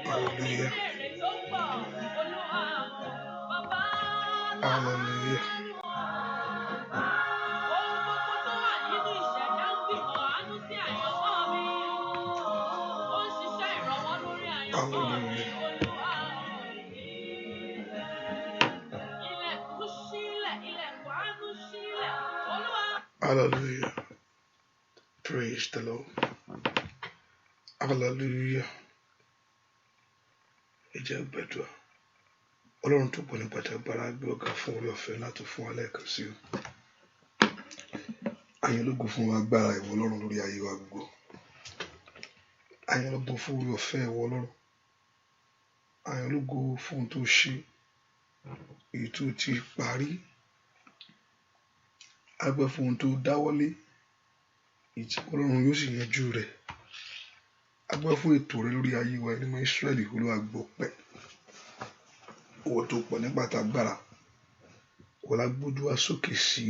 Hallelujah. Hallelujah. Hallelujah. Praise the Lord. Hallelujah. Ejẹ́ gbẹ̀dúà. Ọlọ́run tó pọ̀ ní pàtàgbára gbé ọ̀gá fún orí ọ̀fẹ́ láti fún wa lẹ́ẹ̀kan sí o. Àyìn ológo fún agbára ìwọ Ọlọ́run lórí ayé wa gbogbo. Àyìn ológo fún orí ọ̀fẹ́ ìwọ Ọlọ́run. Àyìn ológo fún ohun tó ṣe, èyí tó ti parí. Agbẹ́ fún ohun tó dáwọ́lé, èyí tí Ọlọ́run yóò sì yanjú rẹ̀. Agbẹ́ fún ètò rẹ lórí ayé wa ẹni mọ́ Ísírẹ́lì Olúwa gbọpẹ́. Owó tó pọ̀ nípa tàgbára, wọ́n la gbójú wa sókè sí.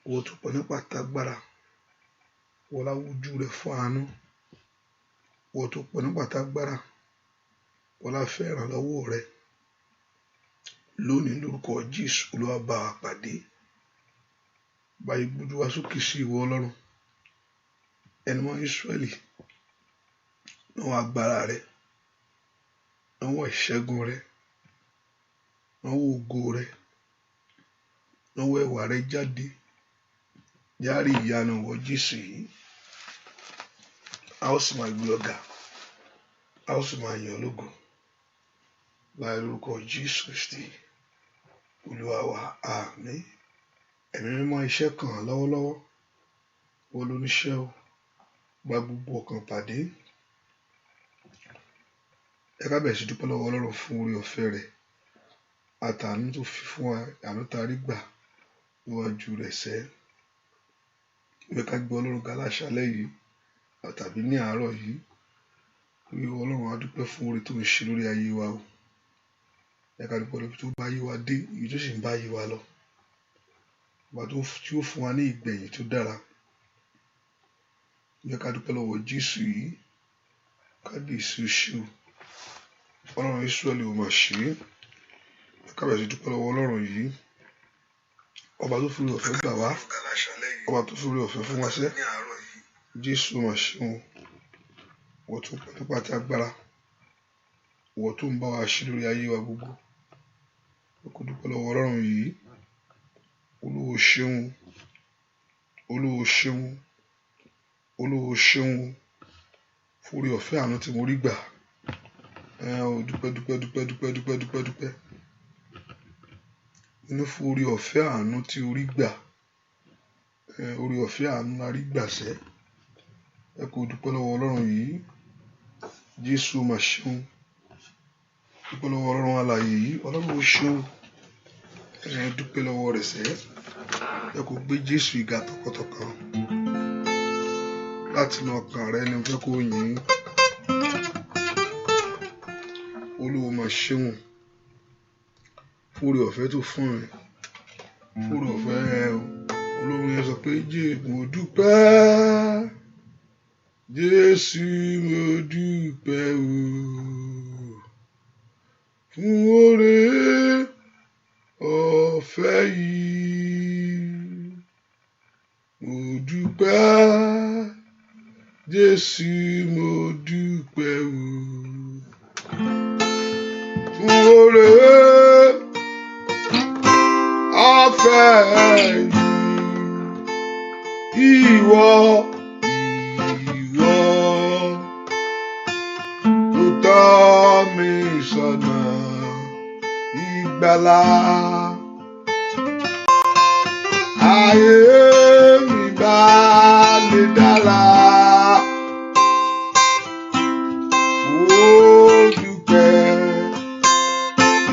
Owó tó pọ̀ nípa tàgbára, wọ́n la wojú rẹ̀ fún àánú. Owó tó pọ̀ nípa tàgbára, wọ́n la fẹ́ ìrànlọ́wọ́ rẹ̀. Lónìí lórúkọ Jésù Olúwa bá wa pàdé. Báyìí gbójú wa sókè sí ìwọ Ọlọ́run ẹni mọ́ Ísírẹ́lì, náwó agbára rẹ̀, náwó ìṣẹ́gun rẹ̀, náwó ògo rẹ̀, náwó ẹwà rẹ̀ jáde. Járí ìyanu wọ Jésù yìí. A ó sì máa gbé ọ̀gá, a ó sì máa yìn lógo. Báyìí lórúkọ Jésù Kristi Olúwa wa, àmín. Ẹ̀mí mímọ́ iṣẹ́ kan lọ́wọ́lọ́wọ́. Wọ́n ló níṣẹ́ o. Gba gbogbo ọkàn pàdé. Ẹ ká bẹ̀rẹ̀ sí dúpẹ́ lọ́wọ́ Ọlọ́run fún orí ọ̀fẹ́ rẹ̀. Àtàánú tó fi fún wa, àánú tá a rí gbà níwájú rẹ̀ sẹ́. Ẹ ká gbé Ọlọ́run ga láṣálẹ́ yìí tàbí ní àárọ̀ yìí. Orí Ọlọ́run á dúpẹ́ fún orí tó ń ṣe lórí ayé wa o. Ẹ ká dúpẹ́ lórí tó bá ayé wa dé, èyí tó sì ń bá ayé wa lọ. Ọba tí ó fún wa ní ìgbẹ̀yìn tó dára. Ẹ ká dúpẹ́ lọ́wọ́ Jésù yìí. Kábíyèsí o ṣé o. Ọlọ́run Ísírẹ́lì ò mà ṣe é. Ẹ ká bẹ̀rẹ̀ sí dúpẹ́ lọ́wọ́ Ọlọ́run yìí. Ọba tó fi orí ọ̀fẹ́ gbà wá. Ọba tó fi orí ọ̀fẹ́ fún wa sẹ́. Jésù mà ṣe o. Wọ́n tó pọ̀ nípa ti agbára. Wọ́n tó ń bá wa ṣe lórí ayé wa gbogbo. Ẹ kó dúpẹ́ lọ́wọ́ Ọlọ́run yìí. Olúwo ṣeun. Olúwo ṣeun. Olúwo ṣeun fún orí ọ̀fẹ́ àánú tí mo rí gbà. Dúpẹ́. Inú fún orí ọ̀fẹ́ àánú tí o rí gbà. Orí ọ̀fẹ́ àánú la rí gbà sẹ́. Ẹ kó dúpẹ́ lọ́wọ́ Ọlọ́run yìí. Jésù mà ṣeun. Dúpẹ́ lọ́wọ́ Ọlọ́run alààyè yìí. Ọlọ́run ó ṣeun. Dúpẹ́ lọ́wọ́ rẹ̀ sẹ́. Ẹ kó gbé Jésù ìga tọkàntọkàn. Láti inú ọkàn rẹ ni mo fẹ́ kó yìn. Olúwo mà ṣeun fún orí ọ̀fẹ́ tó fún mi. Fún orí ọ̀fẹ́ olórin yẹn sọ pé mo dúpẹ́. Jésù mo dúpẹ́ o. Fún oore ọ̀fẹ́ yìí. Mo dúpẹ́. Jésù mo dúpẹ́ o. Fún oore ọ̀fẹ́ yìí. Ìwọ ló tọ́ mi sọ́nà ìgbàlà. Ayé mi bá lè dára.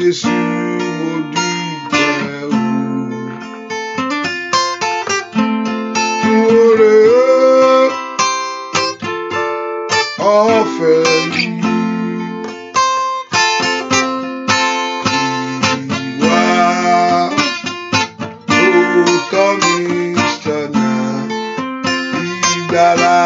Jésù mo dúpẹ́ o. Oore ọ̀fẹ́ yìí. Ìwà tó tọ́ mi sọ́nà ìgbàlà.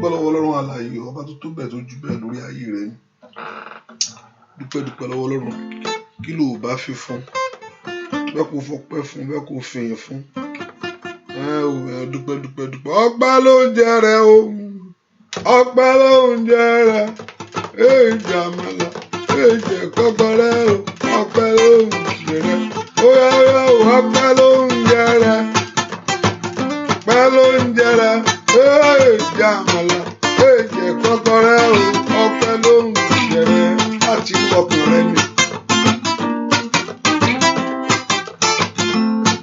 dúpẹ́ lọ́wọ́ Ọlọ́run alààyè, ọba tó tó bẹ́ẹ̀ tó jù bẹ́ẹ̀ lórí ayé rẹ ni. Dúpẹ́ lọ́wọ́ Ọlọ́run. Kí ló bá fi fún? Bẹ́ẹ̀ kò fọpẹ́ fún, bẹ́ẹ̀ kò fìyìn fún. Dúpẹ́. Ọpẹ́ ló ń jẹ rẹ o, ọpẹ́ ló ń jẹ rẹ. Èjì àmàlà, èjì kọ́kọ́rẹ́ o, ọpẹ́ ló ń jẹ rẹ. Óyá o, ọpẹ́ ló ń jẹ rẹ. Ọpẹ́ ló ń jẹ rẹ. Èjì àmàlà, èjì kọ́kọ́rẹ́ o, ọpẹ́ ló ń jẹ rẹ. Láti ọkàn rẹ ni.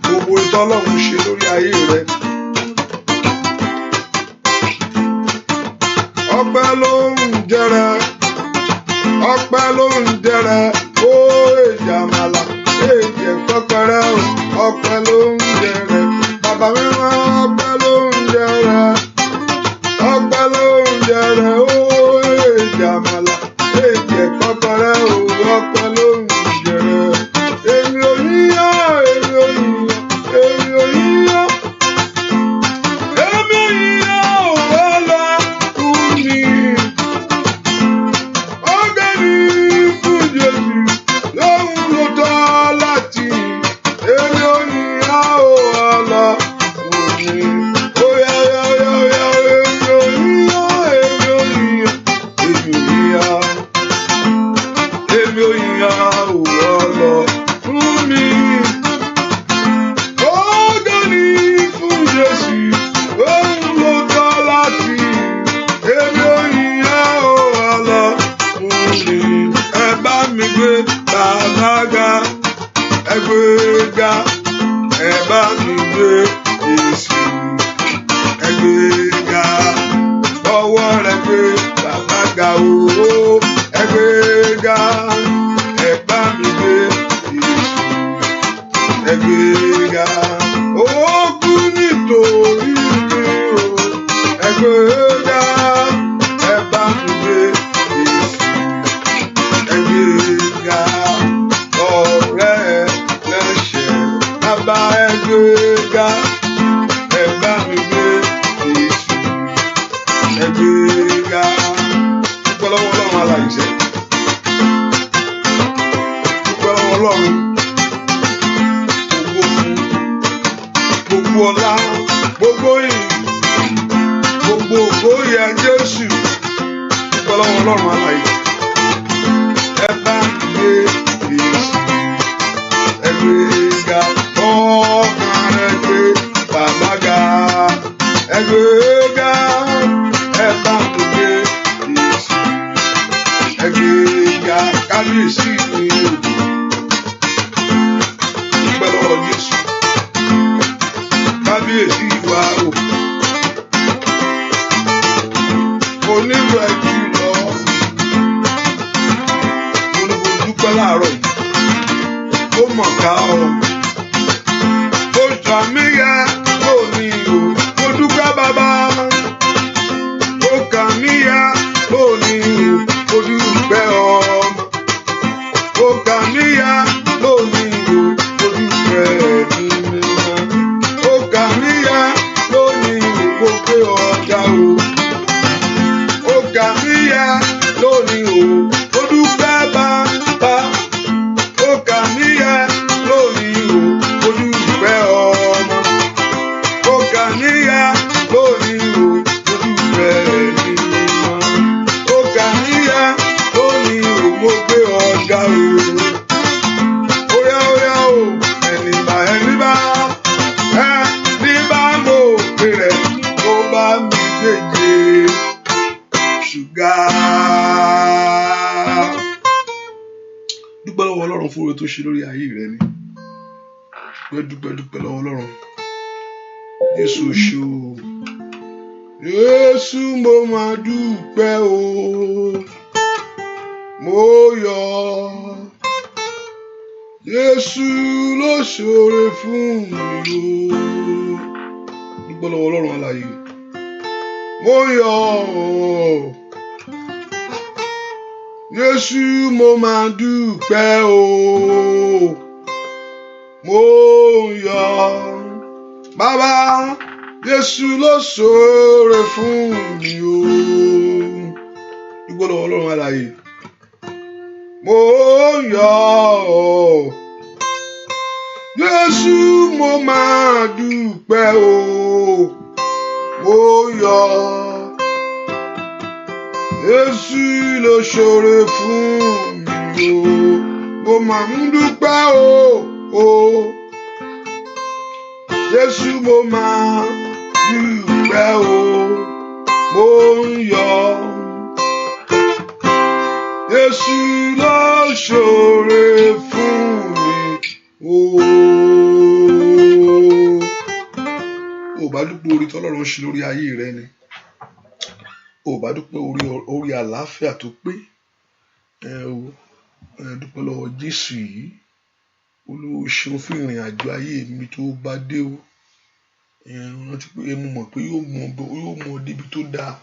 Gbogbo ìtọ́lọ́run ṣe lórí ayé rẹ. Ọpẹ́ ló ń jẹ rẹ. Ọpẹ́ ló ń jẹ rẹ. Ó èjì àmàlà, èjì kọ́kọ́rẹ́ o, ọpẹ́ ló ń jẹ rẹ. Bàbá mi máa ọpẹ́ ló ń jẹ rẹ. Ọpẹ́ ló ń jẹ rẹ. Ó èjì àmàlà, èjì kọ́kọ́rẹ́ o, ọpẹ́ ló ń jẹ rẹ. Èmi ò yíyán, èmi ò yíyán, èmi ò yíyán. Èmi ò yíyán ò Ọlọ́run mi. Ọ̀gá ni fún Jésù, lóhun ló tọ́ láti. Èmi ò yíyán ò Ọlọ́run mi. Óyá, èmi ò yíyán, èmi ò yíyán, èmi ò yíyán. Èmi ò yíyán ò Ọlọ́run mi. Ọ̀gá ni fún Jésù, lóhun ló tọ́ láti. Èmi ò yíyán ò Ọlọ́run mi. Ẹ bá mi gbé bàbá ga, ẹ gbé ga. Ẹ bá mi gbé Jésù, ẹ gbé ga. Ọwọ́ rẹ gbé bàbá ga o, ẹ gbé ga. Ẹ bá mi gbé Jésù, ẹ gbé ga. Ó kú nítorí mi o, ẹ gbé ga. Ẹ bá mi gbé Jésù, ẹ gbé ga. Ọ̀rẹ́ lẹ́ṣẹ̀ bàbá ẹ gbé ga. Ẹ bá mi gbé Jésù, ẹ gbé ga. Dúpẹ́ lọ́wọ́ Ọlọ́run alààyè. Dúpẹ́ lọ́wọ́ Ọlọ́run. Gbogbo ọlá, gbogbo ìyìn, gbogbo ògo yẹ Jésù. Dúpẹ́ lọ́wọ́ Ọlọ́run alààyè. Ẹ bá mi gbé Jésù, ẹ gbé ga. Ọkàn rẹ gbé bàbá ga, ẹ gbé ga. Ẹ bá mi gbé Jésù, ẹ gbé ga. Kábíyèsí mi o. Dúpẹ́ lọ́wọ́ Jésù. Kábíyèsí wa o. Onírú ẹ̀jú lọ. Mo ní kò dúpẹ́ láàárọ̀ yìí. Ó mọ̀ ká ọ. Ó sàmì yẹ lónìí o. Mo dúpẹ́ bàbá. Ó kà mí yẹ lónìí o. Mo dúpẹ́ ọmọ. Ó kà mí yẹ lónìí o. Mo dúpẹ́ ẹ̀mí mímọ́. Ó kà mí yẹ lónìí o. Mo gbé ọjà o. Ó kà mí yẹ lónìí o. Mo dúpẹ́ bàbá. Ó kà mí yẹ lónìí o. Mo dúpẹ́ ọmọ. Ó kà mí yẹ lónìí o. Mo dúpẹ́ ẹ̀mí mímọ́. Ó kà mí yẹ lónìí o. Mo gbé ọjà o. Óyá o, ẹni bá mo pè rẹ̀, ó bá mi gbèjè ṣúgà. Dúpẹ́ lọ́wọ́ Ọlọ́run fún oore tó ṣe lórí ayé rẹ ni. Dúpẹ́ lọ́wọ́ Ọlọ́run. Jésù ṣe o. Jésù mo máa dúpẹ́ o. Mo yọ̀. Jésù ló ṣoore fún mi o. Dúpẹ́ lọ́wọ́ Ọlọ́run alààyè. Mo yọ̀. Jésù mo máa dúpẹ́ o. Mo yọ̀. Bàbá Jésù ló ṣoore fún mi o. Ìgbọ́dọ̀ Ọlọ́run alààyè. Mo yọ̀ ọ́. Jésù mo máa dúpẹ́ o. Mo yọ̀ ọ́. Jésù ló ṣoore fún mi o. Mo máa ń dúpẹ́ o. Jésù mo máa dúpẹ́ o. Mo yọ̀ ọ́. Jésù ló ṣoore fún mi o. Ó bá dúpẹ́ orí tọ́lọ́run ṣe lórí ayé rẹ ni. Ó bá dúpẹ́ orí àlàáfíà tó pé. Dúpẹ́ lọ́wọ́ Jésù yìí. Olúwa ṣeun fún ìrìn àjò ayé mi tó bá dé o. Rántí pé mo mọ̀ pé yóò mú ọ débi tó dáa.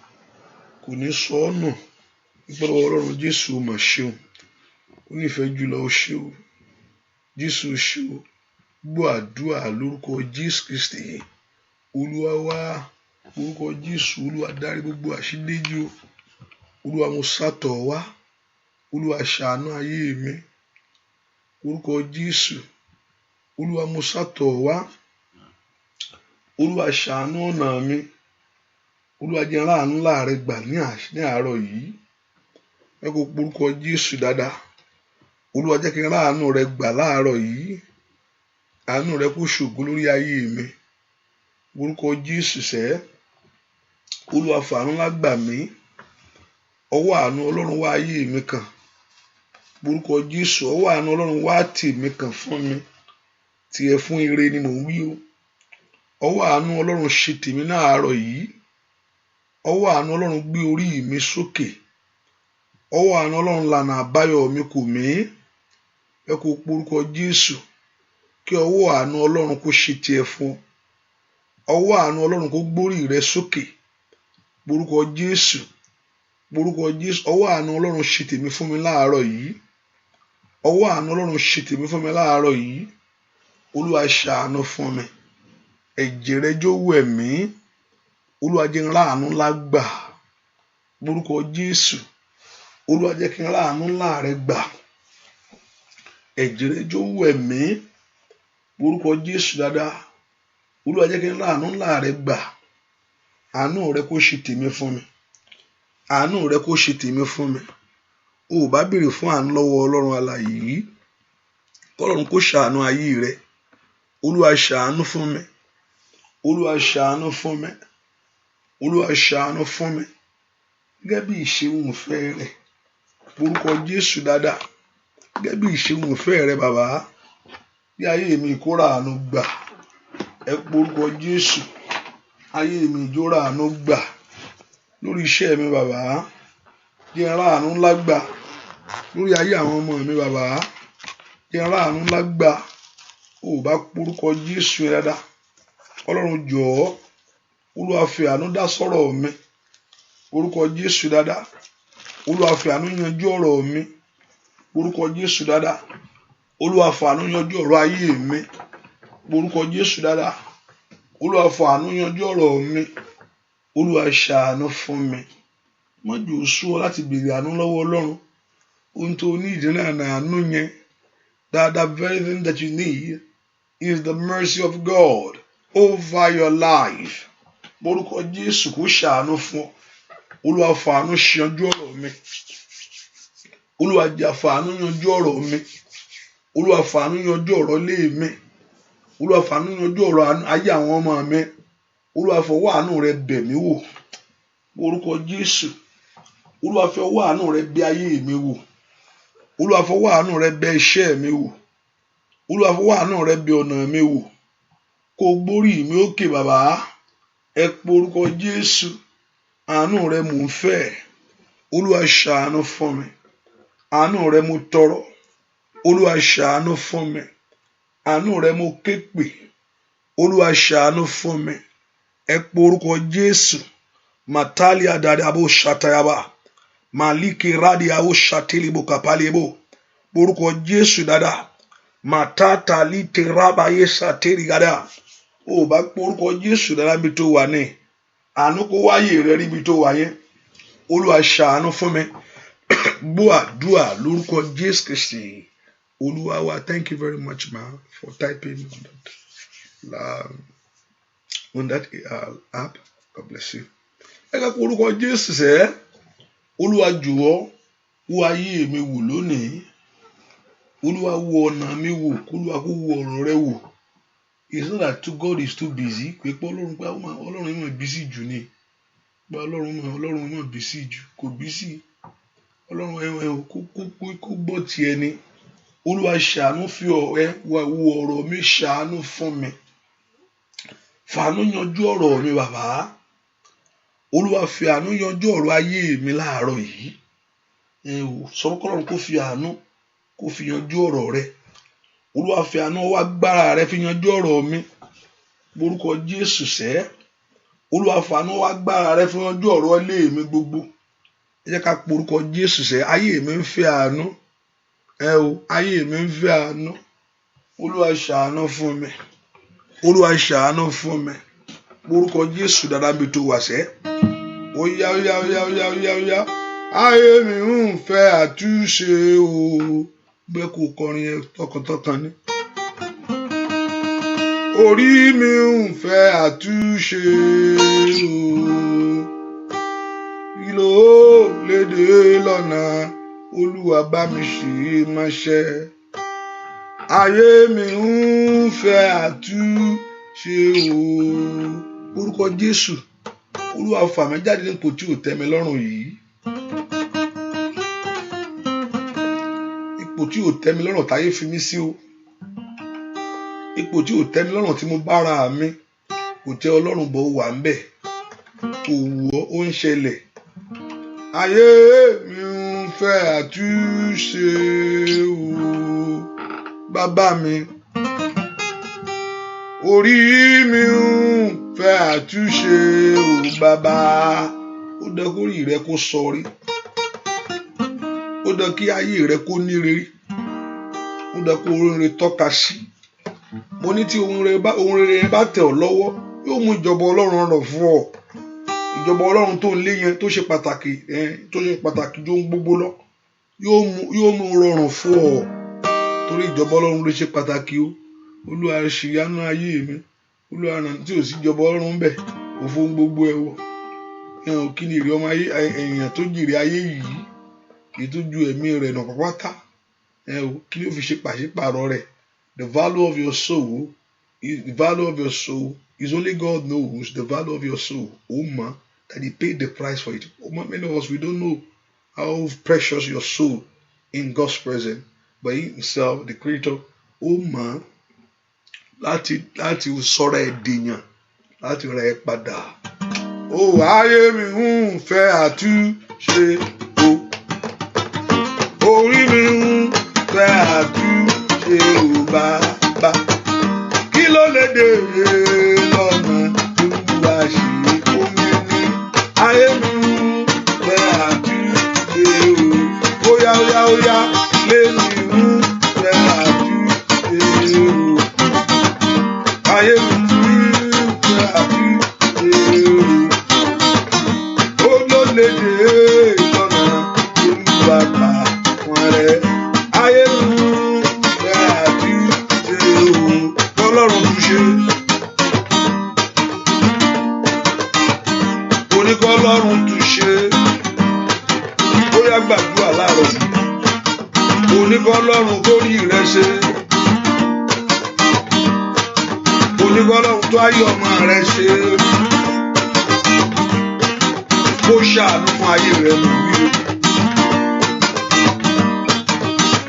Kò ní sọ ọ́ nù. Gbọ́dọ̀ Ọlọ́run Jésù ó mà ṣeun. Ó nífẹ̀ẹ́ jùlọ ó ṣe o. Jésù ó ṣe o. Gbọ́ àdúrà lórúkọ Jésù Kristi. Olúwa wá orúkọ Jésù. Olúwa dárí gbogbo àṣídéjì o. Olúwa mo sátọ̀ wá. Olúwa ṣàánú ayé mi. Orúkọ Jésù. Olúwa mo sátọ̀ wá. Olúwa ṣàánú ọ̀nà mi. Olúwa jẹ́ ráàánú láàrẹ gbà ní àárọ̀ yìí. Ẹ kò porúkọ Jésù dáadáa. Olúwa jẹ́ kí n ráàánú rẹ gbà láàárọ̀ yìí. Àánú rẹ kó ṣògo lórí ayé mi. Orúkọ Jésù sẹ́. Olúwa fàánú lágbà mí. Ọwọ́ àánú Ọlọ́run wá ayé mi kàn. Orúkọ Jésù. Ọwọ́ àánú Ọlọ́run wá tì mí kàn fún mi. Tiẹ̀ fún ire ni mò ń wí o. Ọwọ́ àánú Ọlọ́run ṣe tèmi láàárọ̀ yìí. Ọwọ́ àánú Ọlọ́run gbé orí mi sókè. Ọwọ́ àánú Ọlọ́run lànà àbáyọ mi kò mí. Ẹ kò porúkọ Jésù. Kí ọwọ́ àánú Ọlọ́run kó ṣe tiẹ̀ fún. Ọwọ́ àánú Ọlọ́run kó gbórí rẹ sókè. Porúkọ Jésù. Porúkọ Jésù. Ọwọ́ àánú Ọlọ́run ṣe tèmi fún mi láàárọ̀ yìí. Ọwọ́ àánú Ọlọ́run ṣe tèmi fún mi láàárọ̀ yìí. Olúwa ṣàánú fún mi. Ẹ̀jẹ̀ rẹ jó wẹ̀ mí. Olúwa jẹ́ n ráàánú lágbà. Porúkọ Jésù. Olúwa jẹ́ kí n ráàánú ńlá rẹ gbà. Ẹ̀jẹ̀ rẹ jó wẹ̀ mí. Porúkọ Jésù dáadáa. Olúwa jẹ́ kí n ráàánú ńlá rẹ gbà. Àánú rẹ kó ṣe tèmi fún mi. Àánú rẹ kó ṣe tèmi fún mi. O bá béèrè fún àánú lọ́wọ́ Ọlọ́run alààyè yìí. Ọlọ́run kó ṣàánú ayé rẹ. Olúwa ṣàánú fún mi. Olúwa ṣàánú fún mi. Olúwa ṣàánú fún mi. Gẹ́gẹ́ bí ìṣeun ìfẹ́ rẹ̀. Porúkọ Jésù dáadáa. Gẹ́gẹ́ bí ìṣeun ìfẹ́ rẹ̀ bàbá. Bí ayé mi kó ráàánú gbà. Ẹ porúkọ Jésù. Ayé mi jó ráàánú gbà. Lórí iṣẹ́ mi bàbá. Jẹ́ ráàánú ńlá gbà. Lórí ayé àwọn ọmọ mi bàbá. Jẹ́ ráàánú ńlá gbà. O bá porúkọ Jésù dáadáa. Ọlọ́run jọ̀ọ́. Olúwa fi àánú dá sọ́rọ̀ mi. Orúkọ Jésù dáadáa. Olúwa fi àánú yanjú ọ̀rọ̀ mi. Orúkọ Jésù dáadáa. Olúwa fi àánú yanjú ọ̀rọ̀ ayé mi. Orúkọ Jésù dáadáa. Olúwa fi àánú yanjú ọ̀rọ̀ mi. Olúwa ṣàánú fún mi. Má jẹ́ ó sú ọ láti béèrè àánú lọ́wọ́ Ọlọ́run. Ohun tó ní ìdílé àánú yẹn. That very thing that you need is the mercy of God over your life. Orúkọ Jésù kó ṣàánú fún ọ. Olúwa fàánú yanjú ọ̀rọ̀ mi. Olúwa jẹ́ fàánú yanjú ọ̀rọ̀ mi. Olúwa fàánú yanjú ọ̀rọ̀ ilé mi. Olúwa fàánú yanjú ọ̀rọ̀ ayé àwọn ọmọ mi. Olúwa fọwọ́ àánú rẹ bẹ̀ mí wò. Orúkọ Jésù. Olúwa fọwọ́ àánú rẹ bẹ̀ ayé mi wò. Olúwa fọwọ́ àánú rẹ bẹ̀ iṣẹ́ mi wò. Olúwa fọwọ́ àánú rẹ bẹ̀ ọ̀nà mi wò. Kó gbórí mi òkè bàbá. Ẹ porúkọ Jésù. Àánú rẹ mò ń fẹ́. Olúwa ṣàánú fún mi. Àánú rẹ mo tọrọ. Olúwa ṣàánú fún mi. Àánú rẹ mo ké pè. Olúwa ṣàánú fún mi. Ẹ porúkọ Jésù. Matali adade abo shatayaba. Maliki radi abo shatilibo kapalibo. Porúkọ Jésù dáadáa. Matata lite rabaye satiri gada. o bá porúkọ Jésù dára bí tó wà ní àánú kó wáyé rẹ ríbi tó wà yẹn. Olúwa ṣàánú fún mi. Gbọ́ àdúrà lórúkọ Jésù Kristi Olúwa wa. Thank you very much ma for typing on that app. God bless you. Ẹ ká porúkọ Jésù sẹ́. Olúwa jọ̀wọ́ wo ayé mi wò lónìí. Olúwa wo ọ̀nà mi wò. Olúwa kó wo ọ̀rọ̀ rẹ wò. It's not that God is too busy. Pé Ọlọ́run mọ̀ busy jù ni. Pé Ọlọ́run mọ̀ busy jù. Kò busy. Ọlọ́run kó gbọ́ tiẹ̀ ni. Olúwa ṣàánú fi wo ọ̀rọ̀ mi ṣàánú fún mi. Fàánú yanjú ọ̀rọ̀ mi bàbá. Olúwa fi àánú yanjú ọ̀rọ̀ ayé mi láàárọ̀ yìí. Sọ fún Ọlọ́run kó fi àánú kó fi yanjú ọ̀rọ̀ rẹ. Olúwa fi àánú wá agbára rẹ fi yanjú ọ̀rọ̀ mi. Orúkọ Jésù sẹ́. Olúwa fi àánú wá agbára rẹ fi yanjú ọ̀rọ̀ ilé mi gbogbo. Ẹ jẹ́ ká porúkọ Jésù sẹ́. Ayé mi ń fẹ́ àánú. Ayé mi ń fẹ́ àánú. Olúwa ṣàánú fún mi. Olúwa ṣàánú fún mi. Orúkọ Jésù dáadáa bí tó wà sẹ́. Óyá. Ayé mi ń fẹ́ àtúnṣe o. Bẹ́ẹ̀ kò kọrin yẹn tọkàntọkàn ni. Orí mi ń fẹ́ àtúnṣe o. Ìlò lédè lọ́nà Olúwa bá mi ṣe máṣẹ́. Ayé mi ń fẹ́ àtúnṣe o. Orúkọ Jésù Olúwa fà mí jáde nípò tí ò tẹ́ mi lọ́rùn yìí. Ipò tí ò tẹ́ mi lọ́rùn táyé fi mí sí o. Ipò tí ò tẹ́ mi lọ́rùn tí mo bára mi kò tẹ́ Ọlọ́run bọ̀ wà ń bẹ̀. Kò wù ọ́ ó ń ṣẹlẹ̀. Ayé mi ń fẹ́ àtúnṣe o. Bàbá mi. Orí mi ń fẹ́ àtúnṣe o bàbá. Ó dán kó rí rẹ kó sọrí. Ó dán kí ayé rẹ kó níre. Ó dán kó orin rẹ tọ́ka sí. Mo ní tí ohun rere bá tẹ̀ ọ́ lọ́wọ́ yóò mú ìjọba Ọlọ́run rọ̀ fún ọ. Ìjọba Ọlọ́run tó ń lé yẹn tó ṣe pàtàkì jó ń gbogbo lọ yóò mú rọrùn fún ọ. Torí ìjọba Ọlọ́run ló ṣe pàtàkì o. Olúwa ṣìyanu ayé mi. Olúwa ràn tí ò sí ìjọba Ọlọ́run bẹ̀ kò fún gbogbo ẹ̀ wọ̀. Kí ni èrè ọmọ ayé èèyàn tó jèrè ayé yìí kì í tó ju ẹ̀mí rẹ̀ nà pátá. Kí ni ó fi ṣe pàṣípàrọ̀ rẹ̀? The value of your soul is only God knows the value of your soul. That He paid the price for it. Many of us, we don't know how precious your soul in God's presence. But He Himself, the Creator, láti sọ̀rọ̀ ẹ̀dìyàn láti rẹ̀ padà. Ayé mi ń fẹ́ àtúnṣe o. Orí mi ń fẹ́ àtúnṣe o bàbá. Kí ló lè dé lọ́nà Olúwa ṣe fún mi ní. Ayé mi ń fẹ́ àtúnṣe o. Óyá lé mi ń fẹ́ àtúnṣe o. Ayé mi ń fẹ́ àtúnṣe o. Ó ló lè dé lọ́nà Olúwa gbà wọ́n rẹ̀. Ayé mi ń fẹ́ àtúnṣe o. Ọlọ́run tún ṣe. Ọlọ́run tún ṣe. Bóyá gbàdúrà láàárọ̀ yìí. Ọlọ́run tó rí rẹ ṣe. Ọlọ́run tó ayé ọmọ rẹ ṣe. Kó ṣàánú fún ayé rẹ mú wí.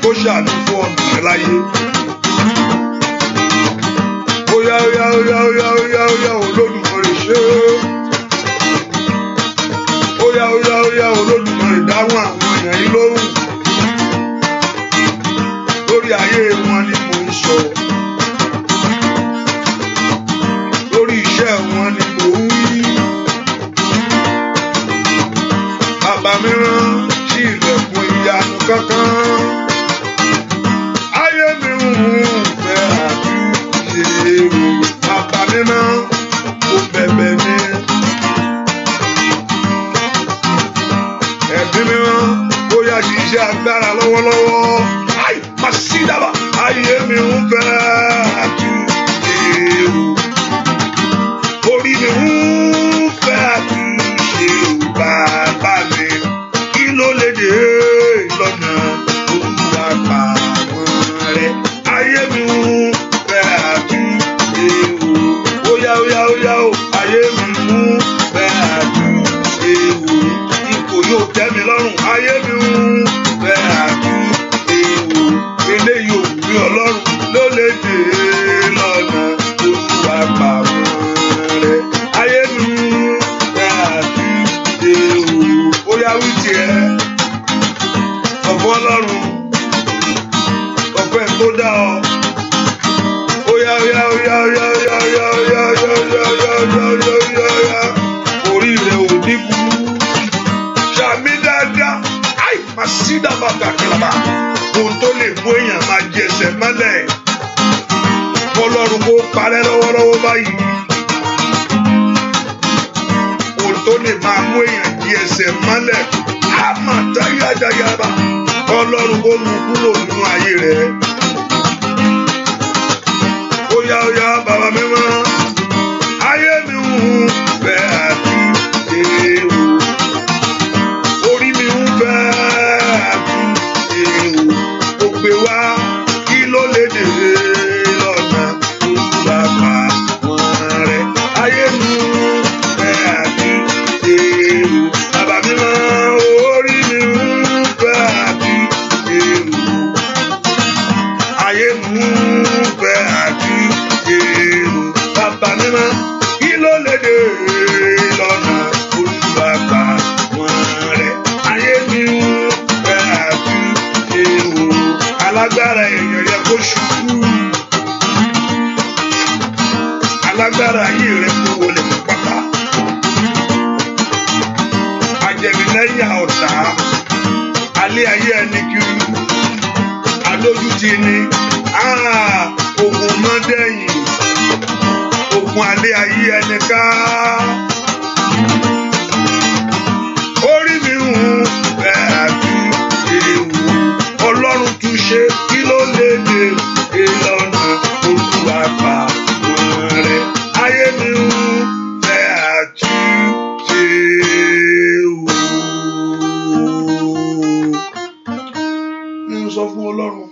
Kó ṣàánú fún ọmọ rẹ láyé. Óyá Olódùmarè ṣe. Óyá Olódùmarè dáhùn àwọn èèyàn yìí lóhùn. Lórí ayé wọn ni mò ń sọ. Lórí iṣẹ́ wọn ni mò ń wí. Bàbá mi rán sí ilẹ̀kùn ìyanu kankan. Ayé mi ń fẹ́ àtúnṣe o. Bàbá mi rán iṣẹ́ agbára lọ́wọ́lọ́wọ́. Ai Masidaba ayé mi ń fẹ́ àtúnṣe o. Orí mi ń fẹ́ àtúnṣe o bàbá mi. Kí ló lè dé lọ́nà Olúwa pa wọ́n rẹ́? Ayé mi ń fẹ́ àtúnṣe o. Óyá óyá óyá o, ayé mi ń fẹ́ àtúnṣe o. Ipò yóò tẹ́ mi lọ́rùn, ayé mi ń fẹ́ àtúnṣe o. Eléyìí ò wí Ọlọ́run ló lè dé lọ́nà Olúwa pa wọ́n rẹ́. Ayé mi ń fẹ́ àtúnṣe o. Óyá wí tiẹ̀ ọ̀fọ̀ Ọlọ́run ọ̀fẹ́ tó dá ọ. Óyá óyá óyá óyá óyá óyá óyá óyá óyá óyá óyá óyá óyá orí rẹ̀ ò dínkù. Ṣàmì dáadáa Ai Masidaba kàkàlàbà ohun tó lè mú èèyàn máa jẹsẹ̀ mọ́lẹ̀ Ọlọ́run kó parẹ́ lọ́wọ́lọ́wọ́ báyìí. Ohun tó lè máa mú èèyàn jẹsẹ̀ mọ́lẹ̀ àmàtáyájáyába Ọlọ́run kó mú kúrò nínú ayé rẹ̀. Óyá óyá bàbá mi mọ́ ayé mi ń fẹ́ àtúnṣe o. Orí mi ń fẹ́ àtúnṣe o. Ó gbé wá kí ló lè dé lọ́nà Olúwa pa wọ́n rẹ́. Ayé mi ń fẹ́ àtúnṣe o. Bàbá mi mọ́ orí mi ń fẹ́ àtúnṣe o. Ayé mi ń fẹ́ àtúnṣe o. Bàbá mi mọ́ kí ló lè dé lọ́nà Olúwa pa wọ́n rẹ́. Ayé mi ń fẹ́ àtúnṣe o. Alágbára èèyàn yẹ kó ṣubú. Alágbára ayé rẹ kó wọlé pátá. Ajẹnilẹ́yà ọ̀tá alẹ́ ayé ẹni kiri adójútì ni ogun mọ́dẹ́yìn ogun alẹ́ ayé ẹni ká. Orí mi ń fẹ́ àtúnṣe o. Ọlọ́run tún ṣe kí ló lè dé ìlànà Olúwa pa wọ́n rẹ́. Ayé mi ń fẹ́ àtúnṣe o. Mo sọ fún Ọlọ́run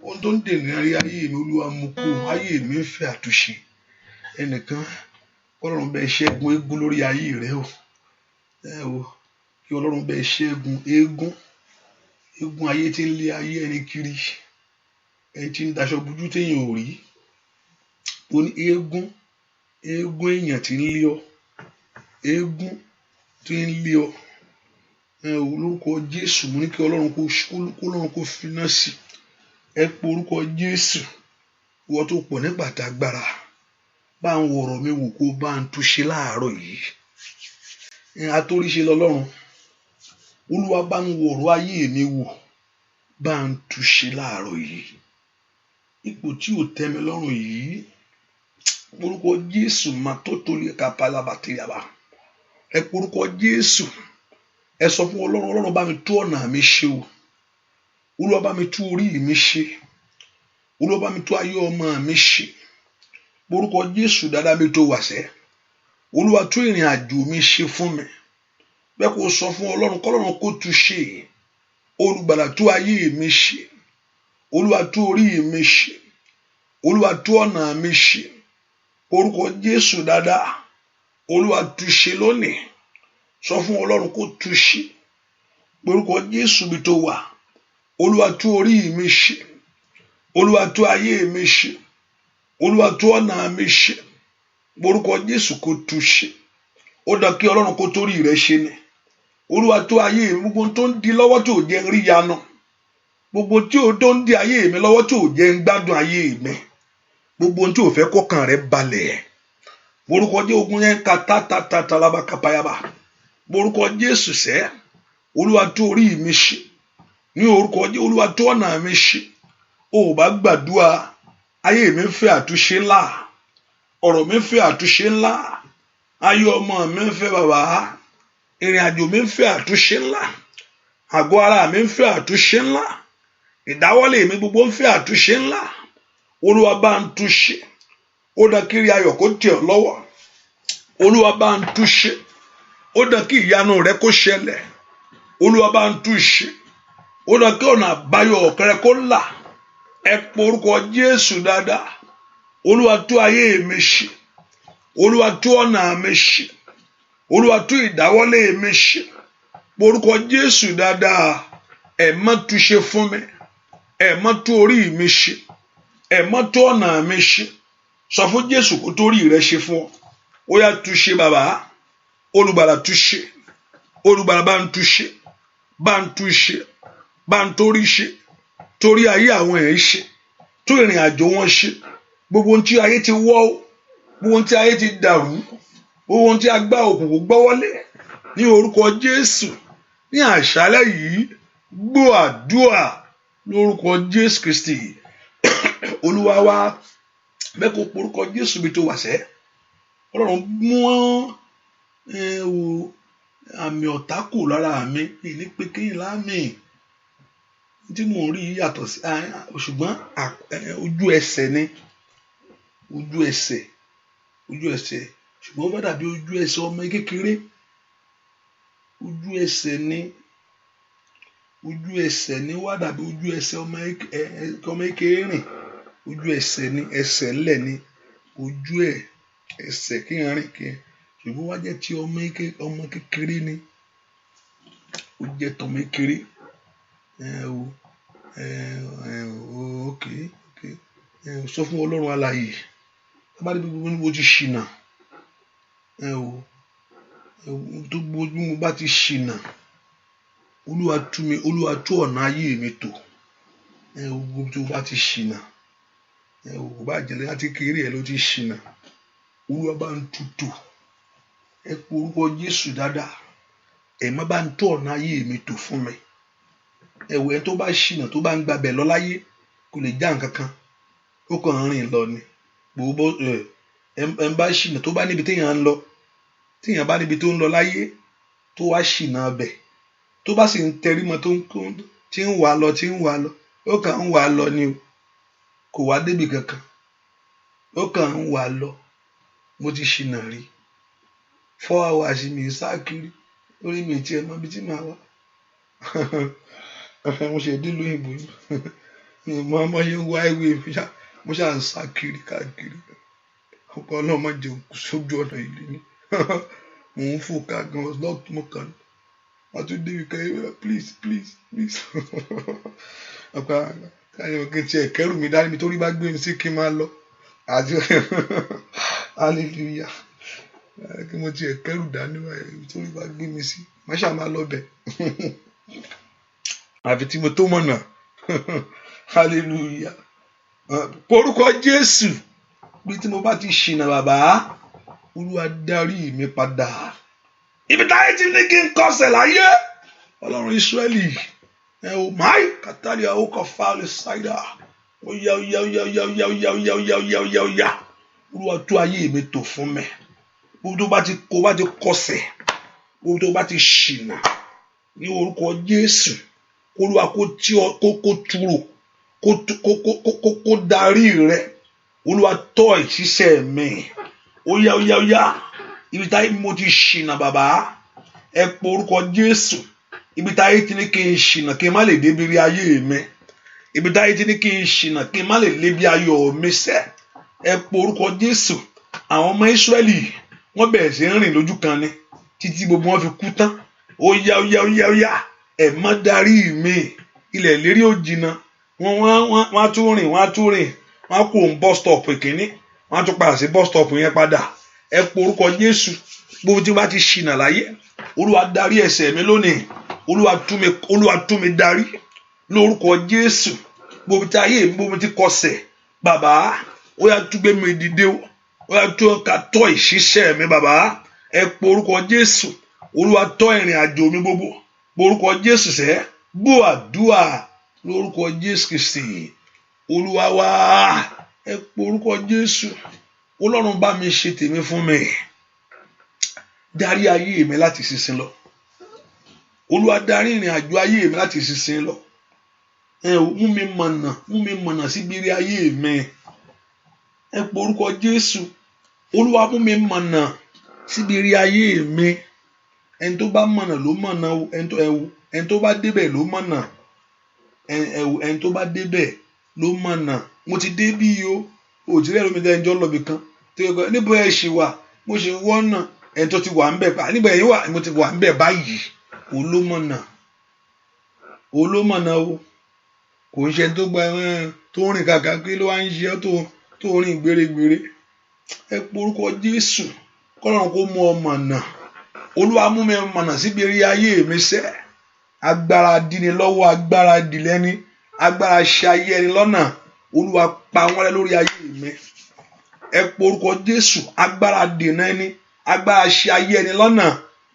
ohun tó ń dènà ayé mi Olúwa mú kú. Ayé mi ń fẹ́ àtúnṣe. Ẹnìkan Ọlọ́run bẹ́ẹ̀ ṣẹ́gun eégún lórí ayé rẹ o. Kí Ọlọ́run bẹ́ẹ̀ ṣẹ́gun eégún ayé tí ń lé ayé ẹni kiri, ẹni tí ń daṣọ bójú téèyàn ò rí. Ó ní eégún èèyàn tí ń lé ọ, eégún tí ń lé ọ. Orúkọ Jésù mo ní kí Ọlọ́run kó finá sí. Ẹ pe orúkọ Jésù ìwọ tó pọ̀ nígbà tágbára. Bá ń wo ọ̀rọ̀ mi wò kó bá ń túṣe láàárọ̀ yìí. Atóríṣe lọ́lọ́run. Olúwa bá ń wo ọ̀rọ̀ ayé mi wò bá ń túṣe láàárọ̀ yìí. Ipò tí ò tẹ́ mi lọ́rùn yìí orúkọ Jésù máa tó lè kápálá bàtìyàbá. Ẹ pe orúkọ Jésù. Ẹ sọ fún Ọlọ́run bá mi tú ọ̀nà mi ṣe o. Olúwa bá mi tú orí mi ṣe. Olúwa bá mi tú ayé ọmọ mi ṣe. Orúkọ Jésù dáadáa mi tó wàṣẹ. Olúwa tú ìrìn àjò mi ṣe fún mi. Bẹ́ẹ̀ kó sọ fún Ọlọ́run kọ́lọ́run kó tú ṣe. Olùgbàlà tú ayé mi ṣe. Olúwa tú orí mi ṣe. Olúwa tú ọ̀nà mi ṣe. Orúkọ Jésù dáadáa. Olúwa tú ṣe lónìí. Sọ fún Ọlọ́run kó tú ṣe. Orúkọ Jésù mi tó wà. Olúwa tú orí mi ṣe. Olúwa tú ayé mi ṣe. Olúwa tú ọ̀nà mi ṣe. Orúkọ Jésù kó tú ṣe. Ó dá kí Ọlọ́run kó torí rẹ ṣe ni. Olúwa tú ayé mi gbogbo tó ń di lọ́wọ́ tó jẹ́ ń rí yanu. Gbogbo tó ń di ayé mi lọ́wọ́ tó jẹ́ ń gbádùn ayé mi. Gbogbo tí ò fẹ́ kọ́kàn rẹ balẹ̀. Orúkọ Jésù ogun yẹn ka tálábà kápáyàbà. Orúkọ Jésù sẹ́. Olúwa tú orí mi ṣe. Ní orúkọ Jésù Olúwa tú ọ̀nà mi ṣe. Ó bá gbàdúrà ayé mi ń fẹ́ àtúnṣe ńlá. Ọ̀rọ̀ mi ń fẹ́ àtúnṣe ńlá. Ayé ọmọ mi ń fẹ́ bàbá. Ìrìn àjò mi ń fẹ́ àtúnṣe ńlá. àgọ́ ara mi ń fẹ́ àtúnṣe ńlá, ìdáwọ́lé mi gbogbo ń fẹ́ àtúnṣe ńlá. Olúwa bá ń túnṣe. Ó dá kiri ayọ̀ kó tẹ̀ ọ́ lọ́wọ́. Olúwa bá ń túnṣe. Ó dá kí ìyanu rẹ kó ṣẹlẹ̀. Olúwa bá ń túnṣe. Ó dá kí ọ̀nà àbáyọ ọ̀kẹ́rẹ́ kó là. Ẹ pe orúkọ Jésù dáadáa. Olúwa tú ayé mi ṣe. Olúwa tú ọ̀nà mi ṣe. Olúwa tú ìdáwọ́lé mi ṣe. Pe orúkọ Jésù dáadáa. Ẹ má túnṣe fún mi. Ẹ má tú orí mi ṣe. Ẹ má tú ọ̀nà mi ṣe. Sọ fún Jésù kó tó rí rẹ ṣe fún ọ. Ó yá túnṣe bàbá. Olùgbàlà túnṣe. Olùgbàlà bá ń túnṣe. Bá ń túnṣe. Bá ń torí ṣe. Torí ayé àwọn ẹ̀ ṣe. Tó ìrìn àjò wọn ṣe. Gbogbo ohun tí ayé ti wọ́, gbogbo ohun tí ayé ti dàrú, gbogbo ohun tí agbá òkùnkùn gbọ́wọ́lé ní orúkọ Jésù ní àṣálẹ́ yìí gbọ́ àdúà lórúkọ Jésù Kristi. Olúwa wa bẹ́ẹ̀ kó porúkọ Jésù bí tó wà sẹ́. Ọlọ́run mú àmì ọ̀tá kù lára mi ní pé kí n láàmì tí mò ń rí yàtọ̀ sí ṣùgbọ́n ojú ẹsẹ̀ ni ojú ẹsẹ̀ ṣùgbọ́n ó bá dàbí ojú ẹsẹ̀ ọmọ kékeré. Ojú ẹsẹ̀ ni wá dàbí ojú ẹsẹ̀ ọmọ kékeré rìn. Ojú ẹsẹ̀ ni, ẹsẹ̀ ńlẹ̀ ni ojú ẹsẹ̀ kí n rìn kí n ṣùgbọ́n wá jẹ́ ti ọmọ kékeré ni. Ó jẹ́ tọmọ kékeré. Sọ fún Ọlọ́run alààyè. Bá dé gbogbo ní mo ti ṣìnà. Tó gbójú mo bá ti ṣìnà. Olúwa tú ọ̀nà ayé mi tò. Gbogbo tó bá ti ṣìnà. Kò bá jẹ́ láti kéré ẹ ló ti ṣìnà. Olúwa bá ń tutù. Ẹ pe orúkọ Jésù dáadáa. Ẹ má bá ń tú ọ̀nà ayé mi tò fún mi. Ẹ tó bá ṣìnà tó bá ń gbabẹ̀ lọ láyé kò lè já nǹkan kan. Ó kàn ń rìn lọ ni. Gbogbo ẹ bá ṣìnà tó bá níbi téèyàn ń lọ. Téèyàn bá níbi tó ń lọ láyé tó wá ṣìnà bẹ̀. Tó bá sì ń tẹrí mọ́ tí ń wà lọ ó kàn ń wà lọ ni o. Kò wá débi kankan. Ó kàn ń wà lọ. Mo ti ṣìnà rí. 4 hours mi ń sá kiri. Lórí mi tí ẹ mọ ibi tí màá wá. Mo ṣe dé lóyìnbó yìí. Mo máa ń wá ìwé mo ṣáà ń sá kiri káàkiri. Ọkọ náà má jẹun sójú ọ̀nà ìlú ni. Mo ń fò káàkiri lọ́tún mọ́kàn. Wọ́n tún débi kan please. Ọkọ káyọ̀ kí n tiẹ̀ kẹ́rù mi dání mi torí bá gbé mi sí kí n máa lọ. Hallelujah. Kí mo tiẹ̀ kẹ́rù dání torí bá gbé mi sí. Má ṣáà máa lọ bẹ̀. Àfi tí mo tó mọ̀nà. Hallelujah. Porúkọ Jésù bí tí mo bá ti ṣìnà bàbá. Olúwa darí mi padà. Ibi táyé ti ní kí n kọsẹ̀ láyé. Ọlọ́run Ísírẹ́lì. Máì kàtàrí àwòkọ̀ fáwọn ṣáìdà. Ó yá. Olúwa tú ayé mi tò fún mi. Gbogbo tó bá ti kọsẹ̀. Gbogbo tó bá ti ṣìnà. Ní orúkọ Jésù. Olúwa kó túrò. Kó darí rẹ. Olúwa tọ́ ìṣiṣẹ́ mi. Ó yá. Ibi táyé mo ti ṣìnà bàbá. Ẹ pe orúkọ Jésù. Ibi táyé ti ní kí n ṣìnà kí n má lè débi rí ayé mi. Ibi táyé ti ní kí n ṣìnà kí n má lè lébi ayọ̀ mi sẹ́. Ẹ pe orúkọ Jésù. Àwọn ọmọ Ísírẹ́lì wọ́n bẹ̀rẹ̀ sí rìn lójú kan ni. Títí gbogbo wọn fi kú tán. Ó yá. Ẹ má darí mi. Ilẹ̀ ìlérí ò jìnnà. Wọ́n á tún rìn. Wọ́n á kó bus stop ìkíní. Wọ́n á tún padà sí bus stop yẹn padà. Ẹ pe orúkọ Jésù. Gbogbo tí wọ́n bá ti ṣìnà láyé. Olúwa darí ẹsẹ̀ mi lónìí. Olúwa tú mi darí. Lórúkọ Jésù. Gbogbo tí ayé mi gbogbo tí kọsẹ̀. Bàbá. Ó yá tú gbé mi dìde o. Ó yá tú ká tọ́ ìṣiṣẹ́ mi bàbá. Ẹ pe orúkọ Jésù. Olúwa tọ́ ìrìn àjò mi gbogbo. Orúkọ Jésù sẹ́. Gbọ́ àdúà. Lórúkọ Jésù Kristi. Olúwa wá. Ẹ pe orúkọ Jésù. Ọlọ́run bá mi ṣe tèmi fún mi. Darí ayé mi láti sísin lọ. Olúwa darí ìrìn àjò ayé mi láti ìsinsìnyí lọ. Mú mi mọ̀nà síbi ire ayé mi. Ẹ pe orúkọ Jésù. Olúwa mú mi mọ̀nà síbi ire ayé mi. Ẹni tó bá mọ̀nà ló mọ̀nà o. Ẹni tó bá débẹ̀ ló mọ̀nà. Ẹni tó bá débẹ̀ ló mọ̀nà. Mo ti dé bí o. Òtítẹ́ lómi dá ẹjọ́ lọ́bì kan. Níbo ẹ ṣì wà? Mo ṣe wọ́nà. Ẹni tó ti wà ń bẹ̀ pa. Níbo ẹ̀yin wà? Mo ti wà ń bẹ̀ báyìí. Olómọ̀nà o. Kò ń ṣe tó gba tó rìn kàkà pé ló wá ń ṣe tó rìn gbèrègbèrè. Ẹ pe orúkọ Jésù. Kọ́lọ́run kó mú ọ mọ̀nà. Olúwa mú mi mọ̀nà síbi ire ayé mi sẹ́. Agbára dini lọ́wọ́, agbára dìlẹ́ni, agbára ṣe ayé ẹni lọ́nà. Olúwa pa wọ́n rẹ́ lórí ayé mi. Ẹ pe orúkọ Jésù. Agbára dènà ẹni, agbára ṣe ayé ẹni lọ́nà.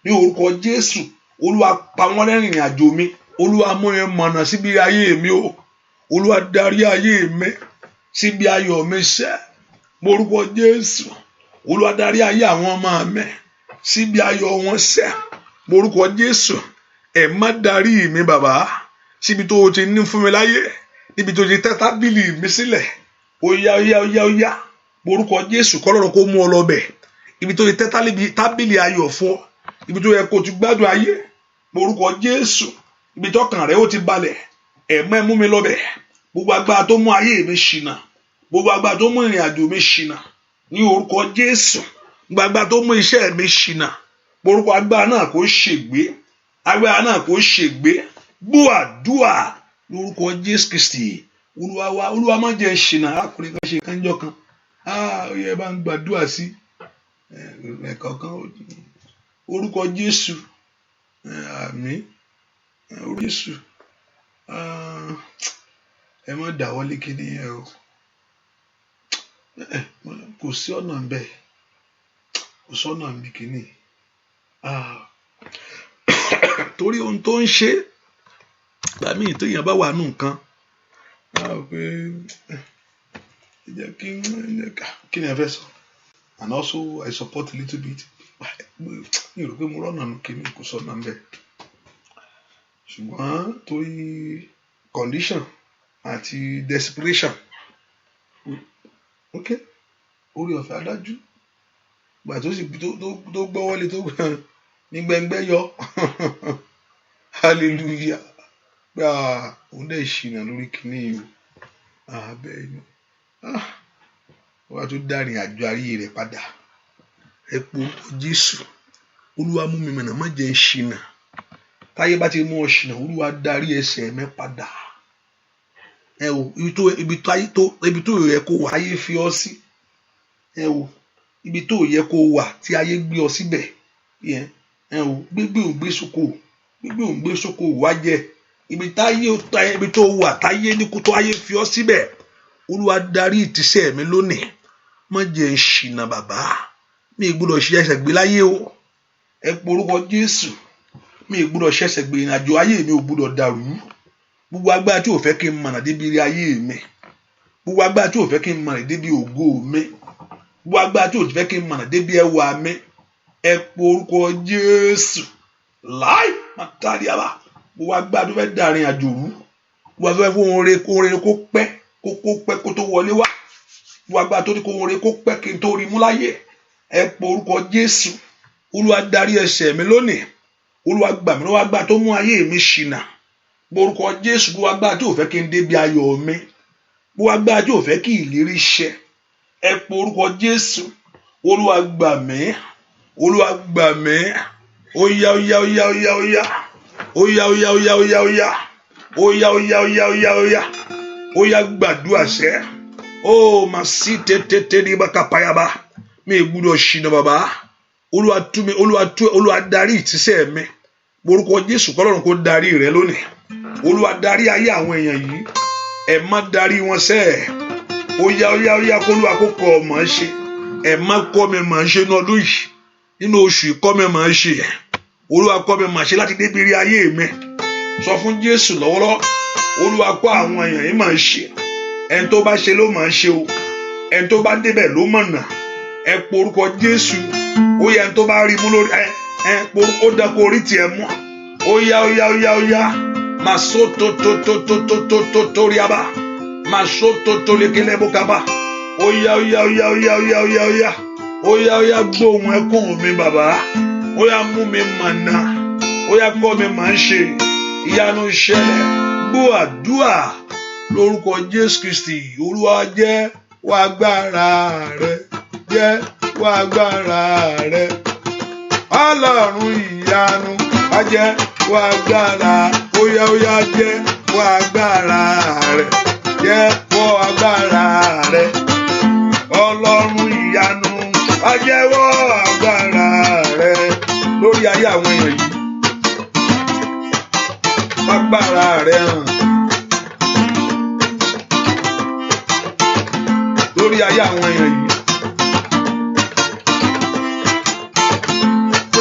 Ní orúkọ Jésù. Olúwa pa wọ́n rẹ́ ìrìn àjò mi. Olúwa mú mi mọ̀nà síbi ayé mi o. Olúwa darí ayé mi síbi ayọ̀ mi sẹ́. Orúkọ Jésù. Olúwa darí ayé àwọn ọmọ mi síbi ayọ̀ wọn sẹ́. Orúkọ Jésù. Ẹ má darí mi bàbá síbi tó o ti ní fún mi láyé, níbi tó o ti tẹ́ tábìlì mi sílẹ̀. Óyá. Orúkọ Jésù. Kọ́lọ́run kó mú ọ lọ bẹ̀. Ibi tó o ti tẹ́ tábìlì ayọ̀ fún ọ, ibi tó yẹ kó o ti gbádùn ayé. Orúkọ Jésù. Ibi tọ́kàn rẹ ó ti balẹ̀. Ẹ mú mi lọ bẹ̀. Gbogbo agbára tó mú ayé mi ṣìnà, gbogbo agbára tó mú ìrìn àjò mi ṣìnà, ní orúkọ Jésù. Gbogbo agbára tó mú iṣẹ́ mi ṣìnà, orúkọ agbára náà kó ṣègbé. Agbára náà kó ṣègbé. Gbọ́ àdúà lórúkọ Jésù Kristi. Olúwa má jẹ́ ṣìnà. Arákùnrin kan ṣe kánjọ́ kan. Ó yẹ bá ń gbàdúà sí ẹ̀kọ̀ọ̀kan. Orúkọ Jésù. Àmín. Jésù. Ẹ má dáwọ́lé kíní yẹn o. Kò sí ọ̀nà ń bẹ̀. Kò sọ́nà ń bí kíní. Torí ohun tó ń ṣe gbàmí téèyàn bá wà nù nǹkan. Kí ni ẹ fẹ́ sọ? And also I support a little bit. Mi rò pé mo rọ́nà nù kíní, kò sọ́nà ń bẹ̀. Ṣùgbọ́n torí condition àti desperation, orí ọ̀fẹ́ adájú gbà tó sì tó gbọ́wọ́lé tó ní gbẹ̀ngbẹ́ yọ. Hallelujah. Gbà òun dẹ̀ ṣìnà lórí kíní o. Bẹ́ẹ̀ ni wọ́n á tún dárin àjò ayé rẹ̀ padà. Ẹ po Jésù. Olúwa mú mi mọ̀nà, má jẹ́ ń ṣìnà. Táyé bá ti mú ọ ṣìnà, Olúwa darí ẹsẹ̀ mi padà. Ibi tó yẹ kó wà ayé fi ọ sí. Ibi tó yẹ kó wà tí ayé gbé ọ síbẹ̀. Gbégbé òun gbé sóko wá jẹ. Ibi tó wà táyé ní kó tó ayé fi ọ síbẹ̀. Olúwa darí ìtìsẹ̀ mi lónìí. Má jẹ́ ń ṣìnà bàbá. Mi ì gbọ́dọ̀ ṣe ẹsẹ̀ gbé láyé o. Ẹ pe orúkọ Jésù. Mi ì gbọ́dọ̀ ṣe ẹsẹ̀ gbé, ìrìn àjò ayé mi ò gbọ́dọ̀ dàrú. Gbogbo agbára tí ò fẹ́ kí n mọ̀nà débi ire ayé mi. Gbogbo agbára tí ò fẹ́ kí n mọ̀nà débi ògo mi. Gbogbo agbára tí ò fẹ́ kí n mọ̀nà débi ẹwà mi. Ẹ pe orúkọ Jésù. Láì má tàrí àbá. Gbogbo agbára tó fẹ́ dàrin àjò rú. Gbogbo agbára kó orin kó pẹ́ kó tó wọlé wá. Gbogbo agbára tó ní kó orin kó pẹ́ kí n tó rí mú láyé. Ẹ pe orúkọ Jésù. Olúwa darí ẹsẹ̀ mi lónìí. Olúwa gbà mí lọ́wọ́ agbára tó mú ayé mi ṣìnà. Orúkọ Jésù. Gbogbo agbára tí ò fẹ́ kí n débi ayọ̀ mi. Gbogbo agbára tí ò fẹ́ kí ìlérí ṣẹ. Ẹ pe orúkọ Jésù. Olúwa gbà mí. Olúwa gbà mí. Óyá. Óyá gbàdúrà sẹ́. Mà sí tètè ní bákàpáyàbá. Mi ì gbúdọ̀ ṣìnà bàbá. Olúwa darí ìtìsẹ̀ mi. Orúkọ Jésù. Kọ́lọ́run kó darí rẹ lónìí. Olúwa darí ayé àwọn èèyàn yìí. Ẹ má darí wọn sẹ́. Óyá kó Olúwa kó kọ́ ọ mọ̀ ṣe. Ẹ má kọ́ mi mọ̀ ṣe ní ọdún yìí. Nínú oṣù ìkọ́ mi mọ̀ ṣe. Olúwa kọ́ mi mọ̀ ṣe láti débi ire ayé mi. Sọ fún Jésù lọ́wọ́lọ́wọ́. Olúwa kọ́ àwọn èèyàn yìí mọ̀ ṣe. Ẹni tó bá ṣe ló mọ̀ ṣe o. Ẹni tó bá débẹ̀ ló mọ̀nà. Ẹ po orúkọ Jésù. Ó yẹ ẹni tó bá rí mú lórí ó dá kó orí tiẹ̀ mú. Oya. Masoto to riaba. Masoto to lekele bokaba. Oya. Oya gbóhùn ẹkún mi bàbá. Oya mú mi mọ̀nà. Oya kọ́ mi máa ń ṣe. Ìyanu ṣẹlẹ̀. Gbọ́ àdúrà lórúkọ Jésù Kristi. Olúwa jẹ́ wá agbára rẹ̀. Jẹ́ wá agbára rẹ̀. Ọlọ́run ìyanu wá jẹ́ wá agbára. Oya jẹ́ wá agbára rẹ̀. Jẹ́ wá agbára rẹ̀. Ọlọ́run ìyanu wá jẹ́ wá agbára rẹ̀ lórí ayé àwọn èèyàn yìí. Agbára rẹ̀ hàn lórí ayé àwọn èèyàn yìí.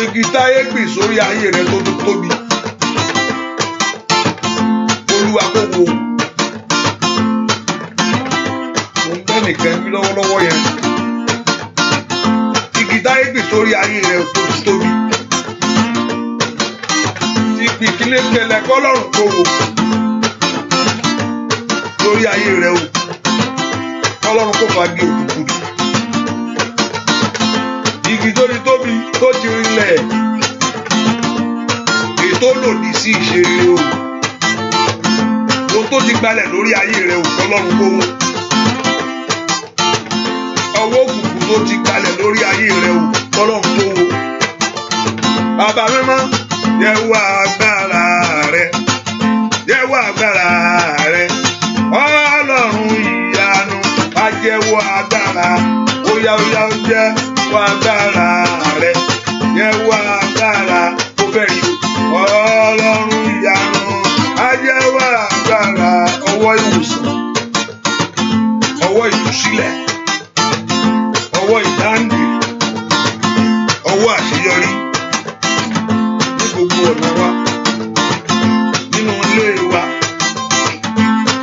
Igi táyé gbìn sórí ayé rẹ̀ tó tóbi. Olúwa kò wò. Mo ń bẹ́ nìkan bí lọ́wọ́lọ́wọ́ yẹn. Igi táyé gbìn sórí ayé rẹ̀ tó tóbi. Ìpìkìlẹ̀ kẹlẹ̀ kọ́lọ́run kò wò. Lórí ayé rẹ̀ o. Ọlọ́run kò fagi òkùnkùn. Igi tó ní tóbi tó ti rinlẹ̀. Ètò lòdì sí ìṣeré o. Ohun tó ti gbalẹ̀ lórí ayé rẹ̀ o, Ọlọ́run kò wò. Ọwọ́ òkùnkùn tó ti gbalẹ̀ lórí ayé rẹ̀ o, Ọlọ́run kò wò. Bàbá mímọ́, jẹ́ wá agbára rẹ̀. Jẹ́ wá agbára rẹ̀. Ọlọ́run ìyanu wá jẹ́ wá agbára. Oya jẹ́ wá agbára rẹ̀. Jẹ́ wá agbára. Ó fẹ́ rí Ọlọ́run ìyanu wá jẹ́ wá agbára. Ọwọ́ ìwòsàn, ọwọ́ ìtúsílẹ̀, ọwọ́ ìdáǹdè, ọwọ́ àṣeyọrí ní gbogbo ọ̀nà wa, nínú ilé wa,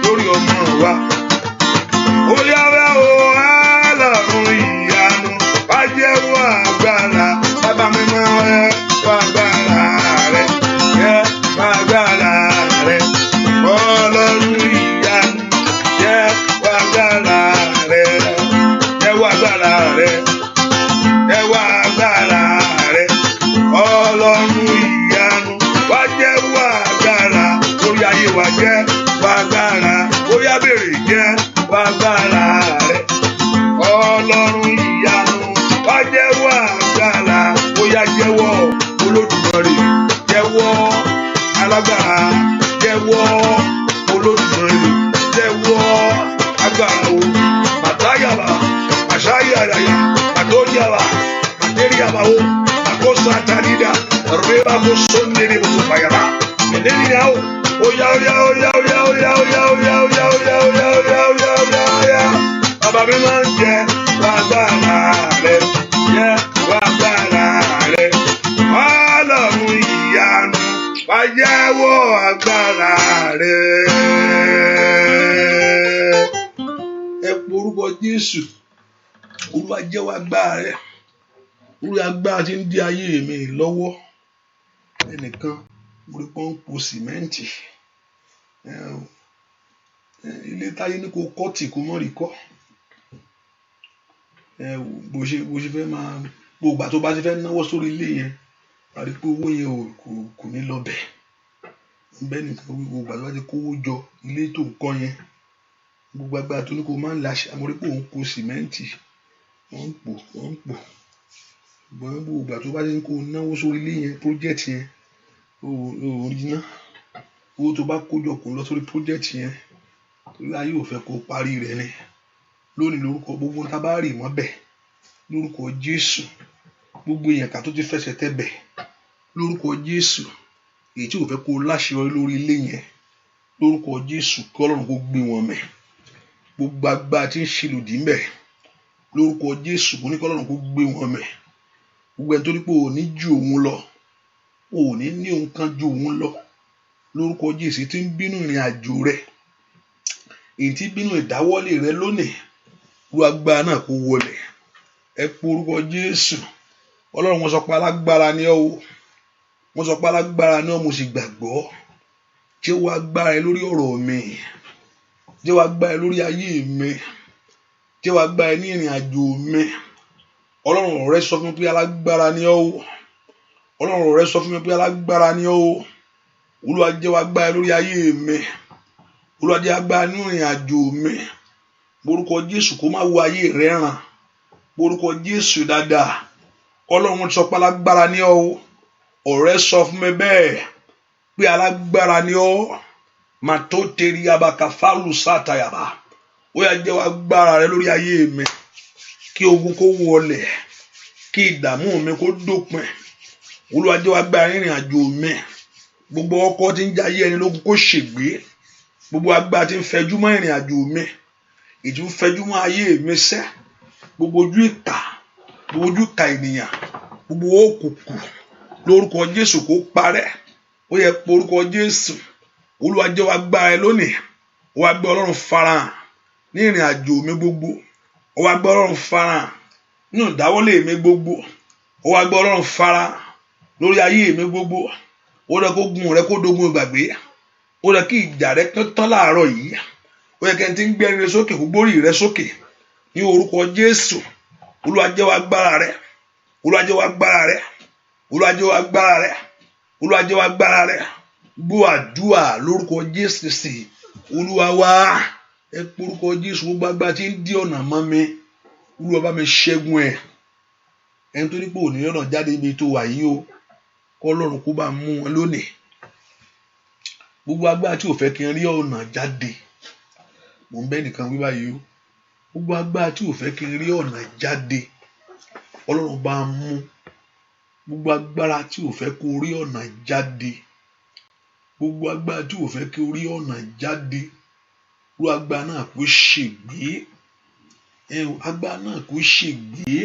lórí ọmọ wa. Oya bẹ́ o Ọlọ́run ìyanu wá jẹ́ wá agbára. Bàbá mi máa ń wá agbára rẹ̀. Jẹ́ wá agbára rẹ̀. Ọlọ́run ìyanu jẹ́ wá agbára rẹ̀. Jẹ́ wá agbára rẹ̀. Jẹ́ wá agbára rẹ̀. Ọlọ́run ìyanu wá jẹ́ wá agbára. Lórí ayé wa jẹ́ wá agbára. Bóyá béèrè jẹ́ wá agbára rẹ̀. Ọlọ́run ìyanu wá jẹ́ wá agbára. Bóyá jẹ́wọ́ Olódùmarè. Jẹ́wọ́ alágbára. Jẹ́wọ́ Olódùmarè. Jẹ́wọ́ agbára o. Màtáyàbá, àṣàyàyà, àtọ́yàbá, àtẹ́rìàbá o. Àkóso àtàrídà, rẹ́bà kó sọ́ndéré bó fàyàbá. Mẹ̀lẹ́rìà o. Oya. Bàbá mi máa ń jẹ wá agbára rẹ̀. Jẹ́ wá agbára rẹ̀. Ọlọ́run ìyanu wá jẹ́wọ́ agbára rẹ̀. Ẹ porúkọ Jésù. Olúwa jẹ́wọ́ agbára rẹ̀. Olúwa agbára tí ń dí ayé mi lọ́wọ́. Ẹnìkan mo rí pé ó ń po sìmẹ́ǹtì. Ilé táyé ní kò kọ́ tì kó mọ́ rí kọ́. Bó ṣe fẹ́ máa gbogbo àti tó bá ti fẹ́ náwó sórí ilé yẹn, a rí pé owó yẹn kò ní lọ bẹ̀. Bẹ́ẹ̀ nìkan wí gbogbo àti bá ti kówó jọ ilé tó ń kọ́ yẹn, gbogbo agbára tó ní kó máa ń láṣẹ. Mo rí pé òun po sìmẹ́ǹtì, wọ́n ń pò. Ṣùgbọ́n gbogbo àti tó bá ti ní kó náwó sórí ilé yẹn, project yẹn, ò rí ná. Owó tó bá kó jọ kò lọ sórí project yẹn, torí ayé ò fẹ́ kó parí rẹ̀ ni. Lónìí lórúkọ gbogbo tá bá rì mọ́ bẹ̀ lórúkọ Jésù, gbogbo èèyàn ká tó ti fẹsẹ̀ tẹ́ bẹ̀ lórúkọ Jésù, èyí tí ò fẹ́ kó láṣeyọrí lórí ilé yẹn lórúkọ Jésù, kí Ọlọ́run kó gbé wọn mẹ́. Gbogbo agbára tí ń ṣe lòdì ń bẹ̀ lórúkọ Jésù, mo ní kí Ọlọ́run kó gbé wọn mẹ́. Gbogbo ẹni tó ní pé ò ní ju òun lọ, ò ní ní òun kan ju òun lọ lórúkọ Jésù, tí ń bínú ìrìn àjò rẹ, èyí tí bínú ìdáwọ́lé rẹ lónìí, gbogbo agbára náà kó wọlé. Ẹ pe orúkọ Jésù. Ọlọ́run wọn sọ pé alágbára ni ọ́ o. mo sọ pé alágbára náà mo sì gbàgbọ́. Jẹ́wọ́ agbára ẹ lórí ọ̀rọ̀ mi, jẹ́wọ́ agbára ẹ lórí ayé mi, jẹ́wọ́ agbára ẹ ní ìrìn àjò mi. Ọlọ́run rẹ sọ fún mi pé alágbára ni ọ́ o. Ọlọ́run rẹ sọ fún mi pé alágbára ni ọ́ o. Olúwa jẹ́wọ́ agbára ẹ lórí ayé mi, Olúwa jẹ́wọ́ agbára ní ìrìn àjò mi. Orúkọ Jésù kó má wo ayé rẹ ràn, orúkọ Jésù dáadáa. Ọlọ́run sọ pé alágbára ni ọ́ o. Ọ̀rẹ́ sọ fún mi bẹ́ẹ̀ pé alágbára ni ọ́. Màtó teri abaka fálù sátayaba. Ó yá jẹ́wọ́ agbára rẹ lórí ayé mi, kí ogun kó wọlẹ̀, kí ìdààmú mi kó dópin. Olúwa jẹ́wọ́ agbára ìrìn àjò mi. Gbogbo ọkọ̀ tí ń jayé ẹni lógun kó ṣègbé. Gbogbo agbára tí ń fẹjú mọ́ ìrìn àjò mi, ìtú ń fẹjú mọ́ ayé mi sẹ́. Gbogbo ojú ìkà ènìyàn, gbogbo òkùnkùn lórúkọ Jésù kó parẹ́. Ó yẹ pé orúkọ Jésù. Olúwa jẹ́wọ́ agbára ẹ lónìí. Ó wá gbé Ọlọ́run farahàn ní ìrìn àjò mi gbogbo. Ó wá gbé Ọlọ́run farahàn nínú ìdáwọ́lé mi gbogbo. Ó wá gbé Ọlọ́run farahàn lórí ayé mi gbogbo. Ó yẹ kó gun rẹ kó dogun ìgbàgbé. Ó yẹ kí ìjà rẹ tán láàárọ̀ yìí. Ó yẹ kí ẹni tí ń gbẹ́rin rẹ sókè kó gbórí rẹ sókè ní orúkọ Jésù. Olúwa jẹ́wọ́ agbára rẹ, Olúwa jẹ́wọ́ agbára rẹ, Olúwa jẹ́wọ́ agbára rẹ, Olúwa jẹ́wọ́ agbára rẹ. Gbọ́ àdúrà lórúkọ Jésù Kristi Olúwa wa. Ẹ pé orúkọ Jésù. Gbogbo agbára tí ń dí ọ̀nà mọ́ mi, Olúwa bá mi ṣẹ́gun ẹ̀. Ẹni tó ní pé òní ọ̀nà jáde ibi tó wà yìí o, kọ́ Ọlọ́run kó bá mú wọn lónìí. Gbogbo agbára tí ò fẹ́ kí n rí ọ̀nà jáde, mò ń bẹ́ nìkan wí báyìí o. Gbogbo agbára tí ò fẹ́ kí n rí ọ̀nà jáde, Ọlọ́run bá mú. Gbogbo agbára tí ò fẹ́ kó rí ọ̀nà jáde, gbogbo agbára tí ò fẹ́ kí o rí ọ̀nà jáde, irú agbára náà kó ṣègbé. Agbára náà kó ṣègbé.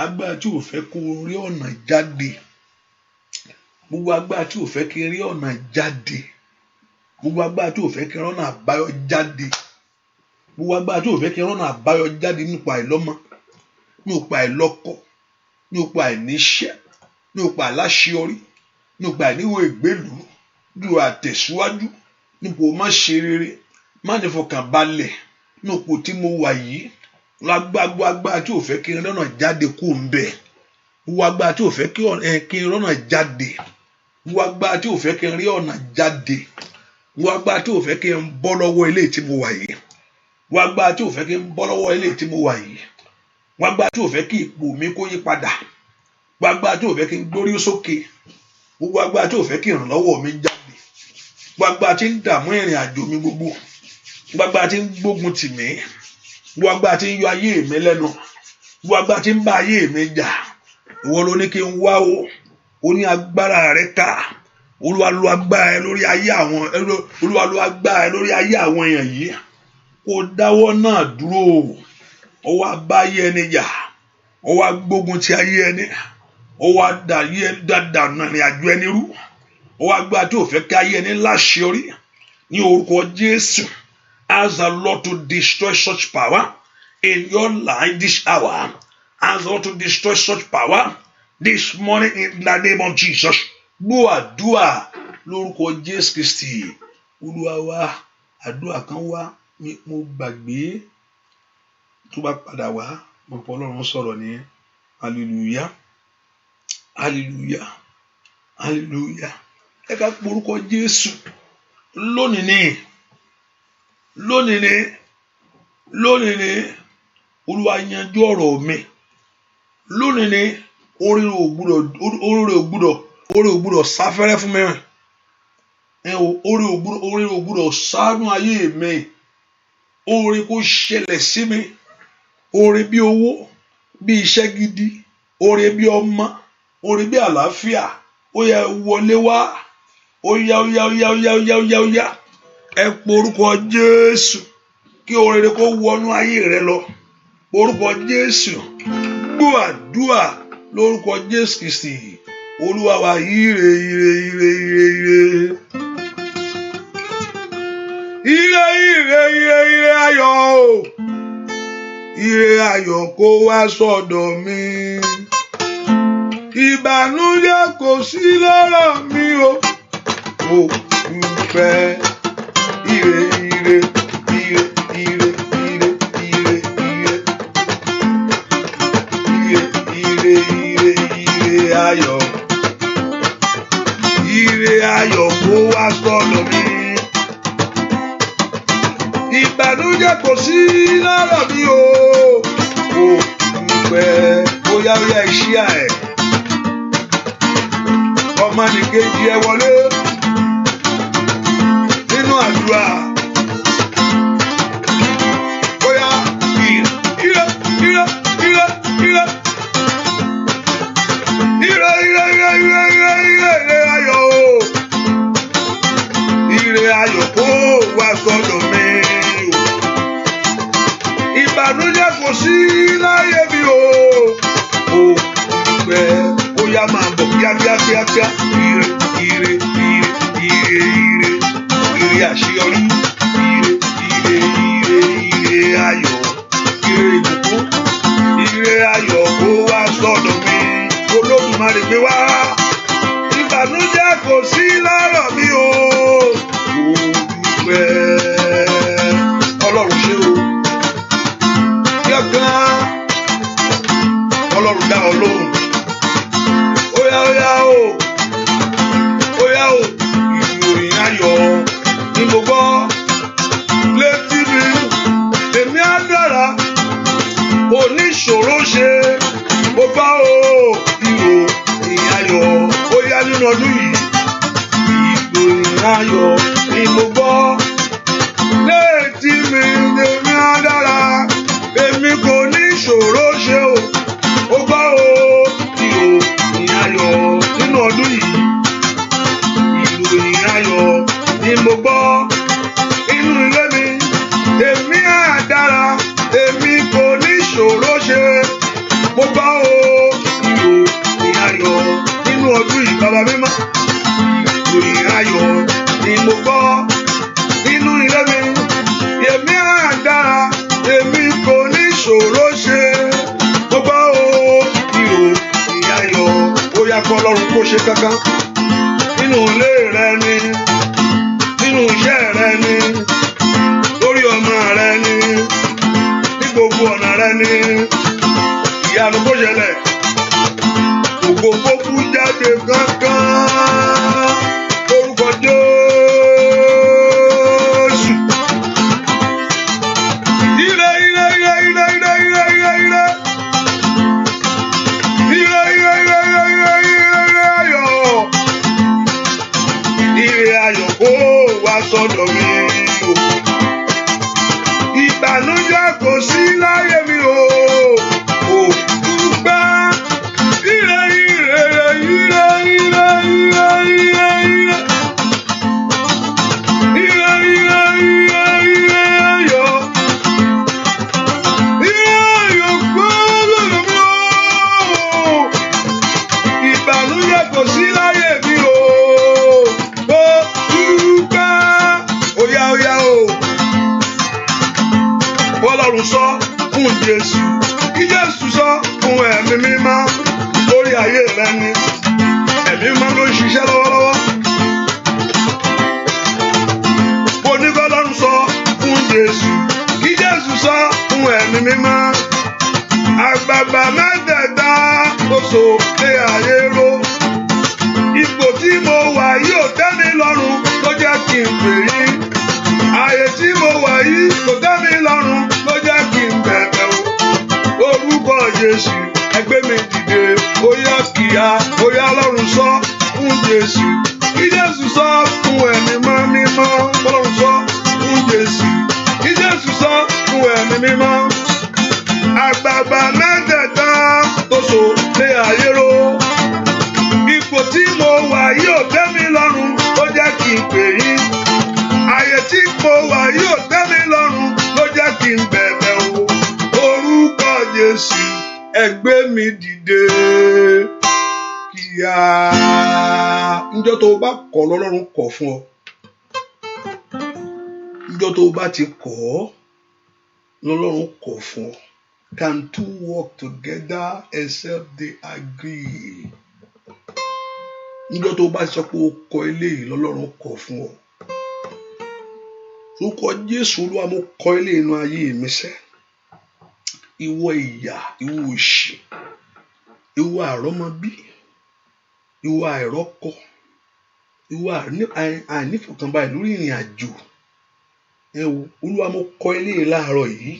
Agbára tí ò fẹ́ kó rí ọ̀nà jáde, gbogbo agbára tí ò fẹ́ kí n rí ọ̀nà jáde, gbogbo agbára tí ò fẹ́ kí n rọ́nà àbáyọ jáde, gbogbo agbára tí ò fẹ́ kí n rọ́nà àbáyọ jáde nípa àìlọ́mọ, nípa àìlọ́kọ, nípa àìníṣẹ́, nípa àláṣeyọrí, nípa àìníwò ìgbélú, nípa àtẹ̀síwájú, nípa má ṣe rere, má ní fọkànbalẹ̀, nípò tí mo wà yìí. Gbogbo agbára tí ò fẹ́ kí n rọ́nà jáde kó ń bẹ̀. Gbogbo agbára tí ò fẹ́ kí n rọ́nà jáde, gbogbo agbára tí ò fẹ́ kí n rí ọ̀nà jáde, gbogbo agbára tí ò fẹ́ kí n bọ́ lọ́wọ́ ilé tí mo wà yìí, gbogbo agbára tí ò fẹ́ kí n bọ́ lọ́wọ́ ilé tí mo wà yìí, gbogbo agbára tí ò fẹ́ kí ipò mi kó yí padà, gbogbo agbára tí ò fẹ́ kí n gbórí sókè, gbogbo agbára tí ò fẹ́ kí ìrànlọ́wọ́ mi jáde, gbogbo agbára tí ń dààmú ìrìn àjò mi gbogbo, gbogbo agbára tí ń gbógun tì mí, gbogbo agbára tí ń yọ ayé mi lẹ́nu, gbogbo agbára tí ń bá ayé mi jà. Ìwọ ló ní kí n wá o. Ó ní agbára rẹ ká. Olúwa lo agbára ẹ lórí ayé àwọn, Olúwa lo agbára ẹ lórí ayé àwọn èèyàn yìí. Kó dáwọ́ náà dúró. Ó wá bá ayé ẹni jà, ó wá gbógun ti ayé ẹni, ó wá dànù ìrìn àjò ẹni rú, ó wá gbá tí ò fẹ́ kí ayé ẹni láṣeyọrí ní orúkọ Jésù. Ask the Lord to destroy such power in your life this hour. Ask the Lord to destroy such power this morning in the name of Jesus. Gbọ́ àdúrà lórúkọ Jésù Kristi Olúwa wa. Àdúrà kan wá mo gbàgbé, tó bá padà wá mo pọ̀ Ọlọ́run sọ̀rọ̀ ní hallelujah hallelujah hallelujah. Ẹ ká pe orúkọ Jésù lónìí ni Olúwa yanjú ọ̀rọ̀ mi. Lónìí ni orí ògbúdọ̀ sáfẹ́rẹ́ fún mi. Orí ògbúdọ̀ ṣàánú ayé mi. Orí kò ṣẹlẹ̀ sí mi. Orí bí owó, bí iṣẹ́ gidi, orí bí ọmọ, orí bí àlàáfíà. Ó yá wọlé wá. Ó yá. Ẹ pe orúkọ Jésù kí oore kó wọnú ayé rẹ lọ. Orúkọ Jésù. Gbọ́ àdúrà lórúkọ Jésù Kristi Olúwa wa. Ire. Ire ayọ̀ o. Ire ayọ̀ kó wá sọ́dọ̀ mi. ìbànújẹ́ kò sí lọ́rọ̀ mi o. Mo dúpẹ́ ire ire ire ire ire ire ire ire ire ire ayọ̀. Ire ayọ̀ kó wá sọ́dọ̀ mi. Ìbànújẹ́ kò sí lọ́rọ̀ mi o. Mo dúpẹ́ bóyá iṣẹ́ ẹ̀. Ọmọ nìkejì ẹ wọlé nínú àdúrà. Bóyá ire ire ire ire ire ayọ̀ o. Ire ayọ̀ kó wá sọ́dọ̀ mi o. Ìbànújẹ́ kò sí láyé mi o. Mo dúpẹ́ bóyá máa bọ̀ kíákíá. Ire ire ire ire ire ire àṣeyọrí. Ire ire ire ire ayọ̀. Ire ìbùkún. Ire ayọ̀ kó wá sọ́dọ̀ mi. Olódùmarè gbé wá. Ìbànújẹ́ kò sí lọ́rọ̀ mi o. Mo dúpẹ́ Ọlọ́run ṣe o. Yọ̀gán Ọlọ́run dá ọ lóhùn. Óyá o. Ìròyìn ayọ̀ ni mo gbọ́ létí mi. Èmi á dára. Oníṣòro ṣe mo bá o. Ìròyìn ayọ̀ bóyá nínú ọdún yìí. Ìròyìn ayọ̀ ni mo gbọ́ létí mi. Èmi á dára. Èmi kò ní ìṣòro ṣe o. Mo gbọ́ o. Ìròyìn ayọ̀ nínú ọdún yìí. Ìròyìn ayọ̀ ni mo gbọ́ inú ilé mi. Èmi á dára. Èmi kò ní ìṣòro ṣe. Mo gbọ́ o. Ìròyìn ayọ̀ nínú ọdún yìí. Bàbá mímọ́. Ìròyìn ayọ̀ ni mo gbọ́ inú ilé mi. Èmi á dára. Èmi kò ní ìṣòro ṣe. Mo gbọ́ o. Ìròyìn ayọ̀ ó yá kọ́ Ọlọ́run kó ṣe kankan. Nínú ilé rẹ ni, nínú iṣẹ́ rẹ ni, lórí ọmọ rẹ ni, ní gbogbo ọ̀nà rẹ ni. Ìyanu kó ṣẹlẹ̀. Ògo kó kú jáde kankan. Orúkọ Jésù. Ire ire ire ire ire ire ire ire. Ire ire ire ire ire ire ayọ̀. Ire ayọ̀ kó wá sọ́dọ̀ mi o. Ìbànújẹ́ kò sí láyé mi o. Mo dúpẹ́ ire ire ire ire ire ire ire. Ire ire ire ire ayọ̀. Ire ayọ̀ kó sọ́dọ̀ mi o. Ìbànújẹ́ kò sí láyé mi o. Mo dúpẹ́. Óyá o. Ọlọ́run sọ fún Jésù. Kí Jésù sọ fún ẹ̀mí mímọ́. Lórí ayé rẹ ni. Ẹ̀mí mímọ́ ló ń ṣiṣẹ́ lọ́wọ́lọ́wọ́. Mo ní kí Ọlọ́run sọ fún Jésù. Kí Jésù sọ fún ẹ̀mí mímọ́. Àgbààgbà mẹ́tẹ̀ẹ̀ta tó so lé ayé ró. Ipò tí mo wà yìí ò tẹ́ mi lọ́rùn ló jẹ́ kí n pè yín. Ààyè tí mo wà yìí kò tẹ́ mi lọ́rùn ló jẹ́ kí n bẹ̀bẹ̀ o. Orúkọ Jésù ẹ gbé mi dìde. Bóyá kíá bóyá Ọlọ́run sọ fún Jésù. Kí Jésù sọ fún ẹ̀mí mímọ́. Ọlọ́run sọ fún Jésù. Kí Jésù sọ fún ẹ̀mí mímọ́. Àgbààgbà mẹ́tẹ̀ẹ̀ta tó so lé ayé ró. Ipò tí mo wà yìí ò tẹ́ mi lọ́rùn ló jẹ́ kí n pè yín. Ààyè tí mo wà yìí ò tẹ́ mi lọ́rùn ló jẹ́ kí n bẹ̀bẹ̀ o. Orúkọ Jésù ẹ gbé mi dìde kíá. Níjọ́ tó o bá kọ̀ lọ́lọ́run kọ̀ fún ọ. Níjọ́ tó o bá ti kọ̀ lọ́lọ́run kọ̀ fún ọ. Can two work together except they agree? níjọ́ tó bá sọ pé o kọ eléyìí lọ́lọ́run kọ fún ọ. Orúkọ Jésù Olúwa mo kọ eléyìí inú ayé mi sẹ́. Ìwọ ìyà, ìwọ òṣì, ìwọ àrọ́mọbí, ìwọ àìrọ́kọ, ìwọ àìnífọ̀kànbalẹ̀ lórí ìrìn àjò. Olúwa mo kọ eléyìí láàárọ̀ yìí.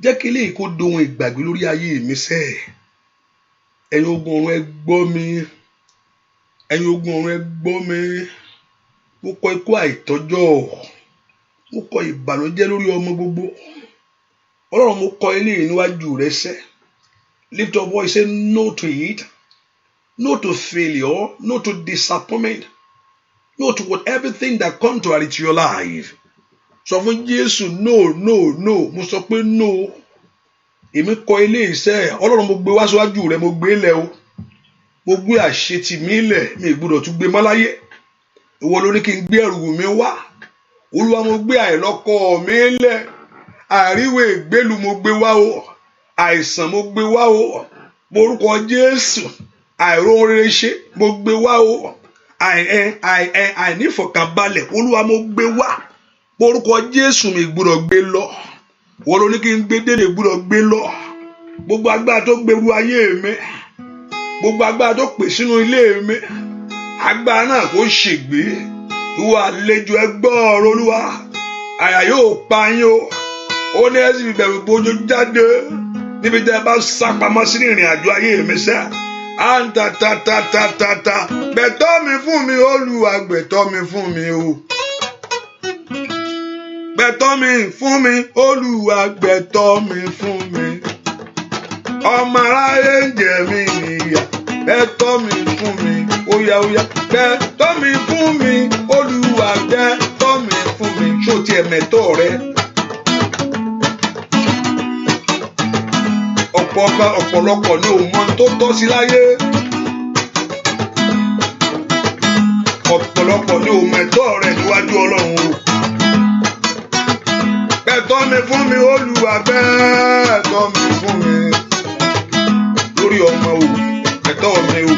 Jẹ́ kí eléyìí kó dohun ìgbàgbé lórí ayé mi sẹ́. Ẹ̀yin ogun ọ̀run ẹ gbọ́ mi. Ẹ̀yin ogun ọ̀run ẹ gbọ́ mi. Mo kọ ikú àìtọ́jọ́. Mo kọ ìbànújẹ́ lórí ọmọ gbogbo. Ọlọ́run mo kọ eléyìí níwájú rẹ sẹ́. Lift your voice, say no to it. No to failure. No to disappointment. No to everything that come to add to your life. Sọ fún Jésù no. Mo sọ pé no. Èmi kọ eléyìí sẹ́. Ọlọ́run mo gbé wá síwájú rẹ, mo gbé lẹ̀ o. Mo gbé àṣetì mi lẹ̀, mi gbọ́dọ̀ tún gbé mọ́ láyé. Ìwọ ló ní kí n gbé ẹrù mi wá. Olúwa mo gbé àìlọ́kọ mi lẹ̀. Àríwé ìgbélu mo gbé wá o. Àìsàn mo gbé wá o. Orúkọ Jésù. Àìróhun rere ṣe mo gbé wá o. Àìnífọ̀kànbalẹ̀ Olúwa mo gbé wá. Orúkọ Jésù mi gbọ́dọ̀ gbé lọ. Ìwọ ló ní kí n gbé dédé gbọ́dọ̀ gbé lọ. Gbogbo agbára tó gbèrú ayé mi. Gbogbo agbára tó pè sínú ilé mi. Agbára náà kò ṣègbé. Ìwọ àlejò ẹ gbọ́ ọ̀rọ̀ Olúwa. Àyà yóò pa yín o. Ó ní ẹ̀sìn ìbẹ̀rù bójú jáde. Níbi tí ẹ bá sá pamọ́ sí ìrìn àjò ayé mi sẹ́. Gbẹ̀tọ́ mi fún mi Olúwa, gbẹ̀tọ́ mi fún mi o. Gbẹ̀tọ́ mi fún mi Olúwa, gbẹ̀tọ́ mi fún mi. Ọmọ aráyé ń jẹ mí níyà. Gbẹ̀tọ́ mi fún mi, óyá. Gbẹ̀tọ́ mi fún mi Olúwa, gbẹ̀tọ́ mi fún mi. Ṣó tiẹ̀ mẹ́tọ́ rẹ? Ọ̀pọ̀lọpọ̀ ní òun mọ́ tó tọ́ sí láyé. Ọ̀pọ̀lọpọ̀ ní òun mẹ́tọ́ rẹ̀ níwájú Ọlọ́run o. Gbẹ̀tọ́ mi fún mi Olúwa, gbẹ̀tọ́ mi fún mi. Lórí ọmọ o, ẹ̀tọ́ mi o.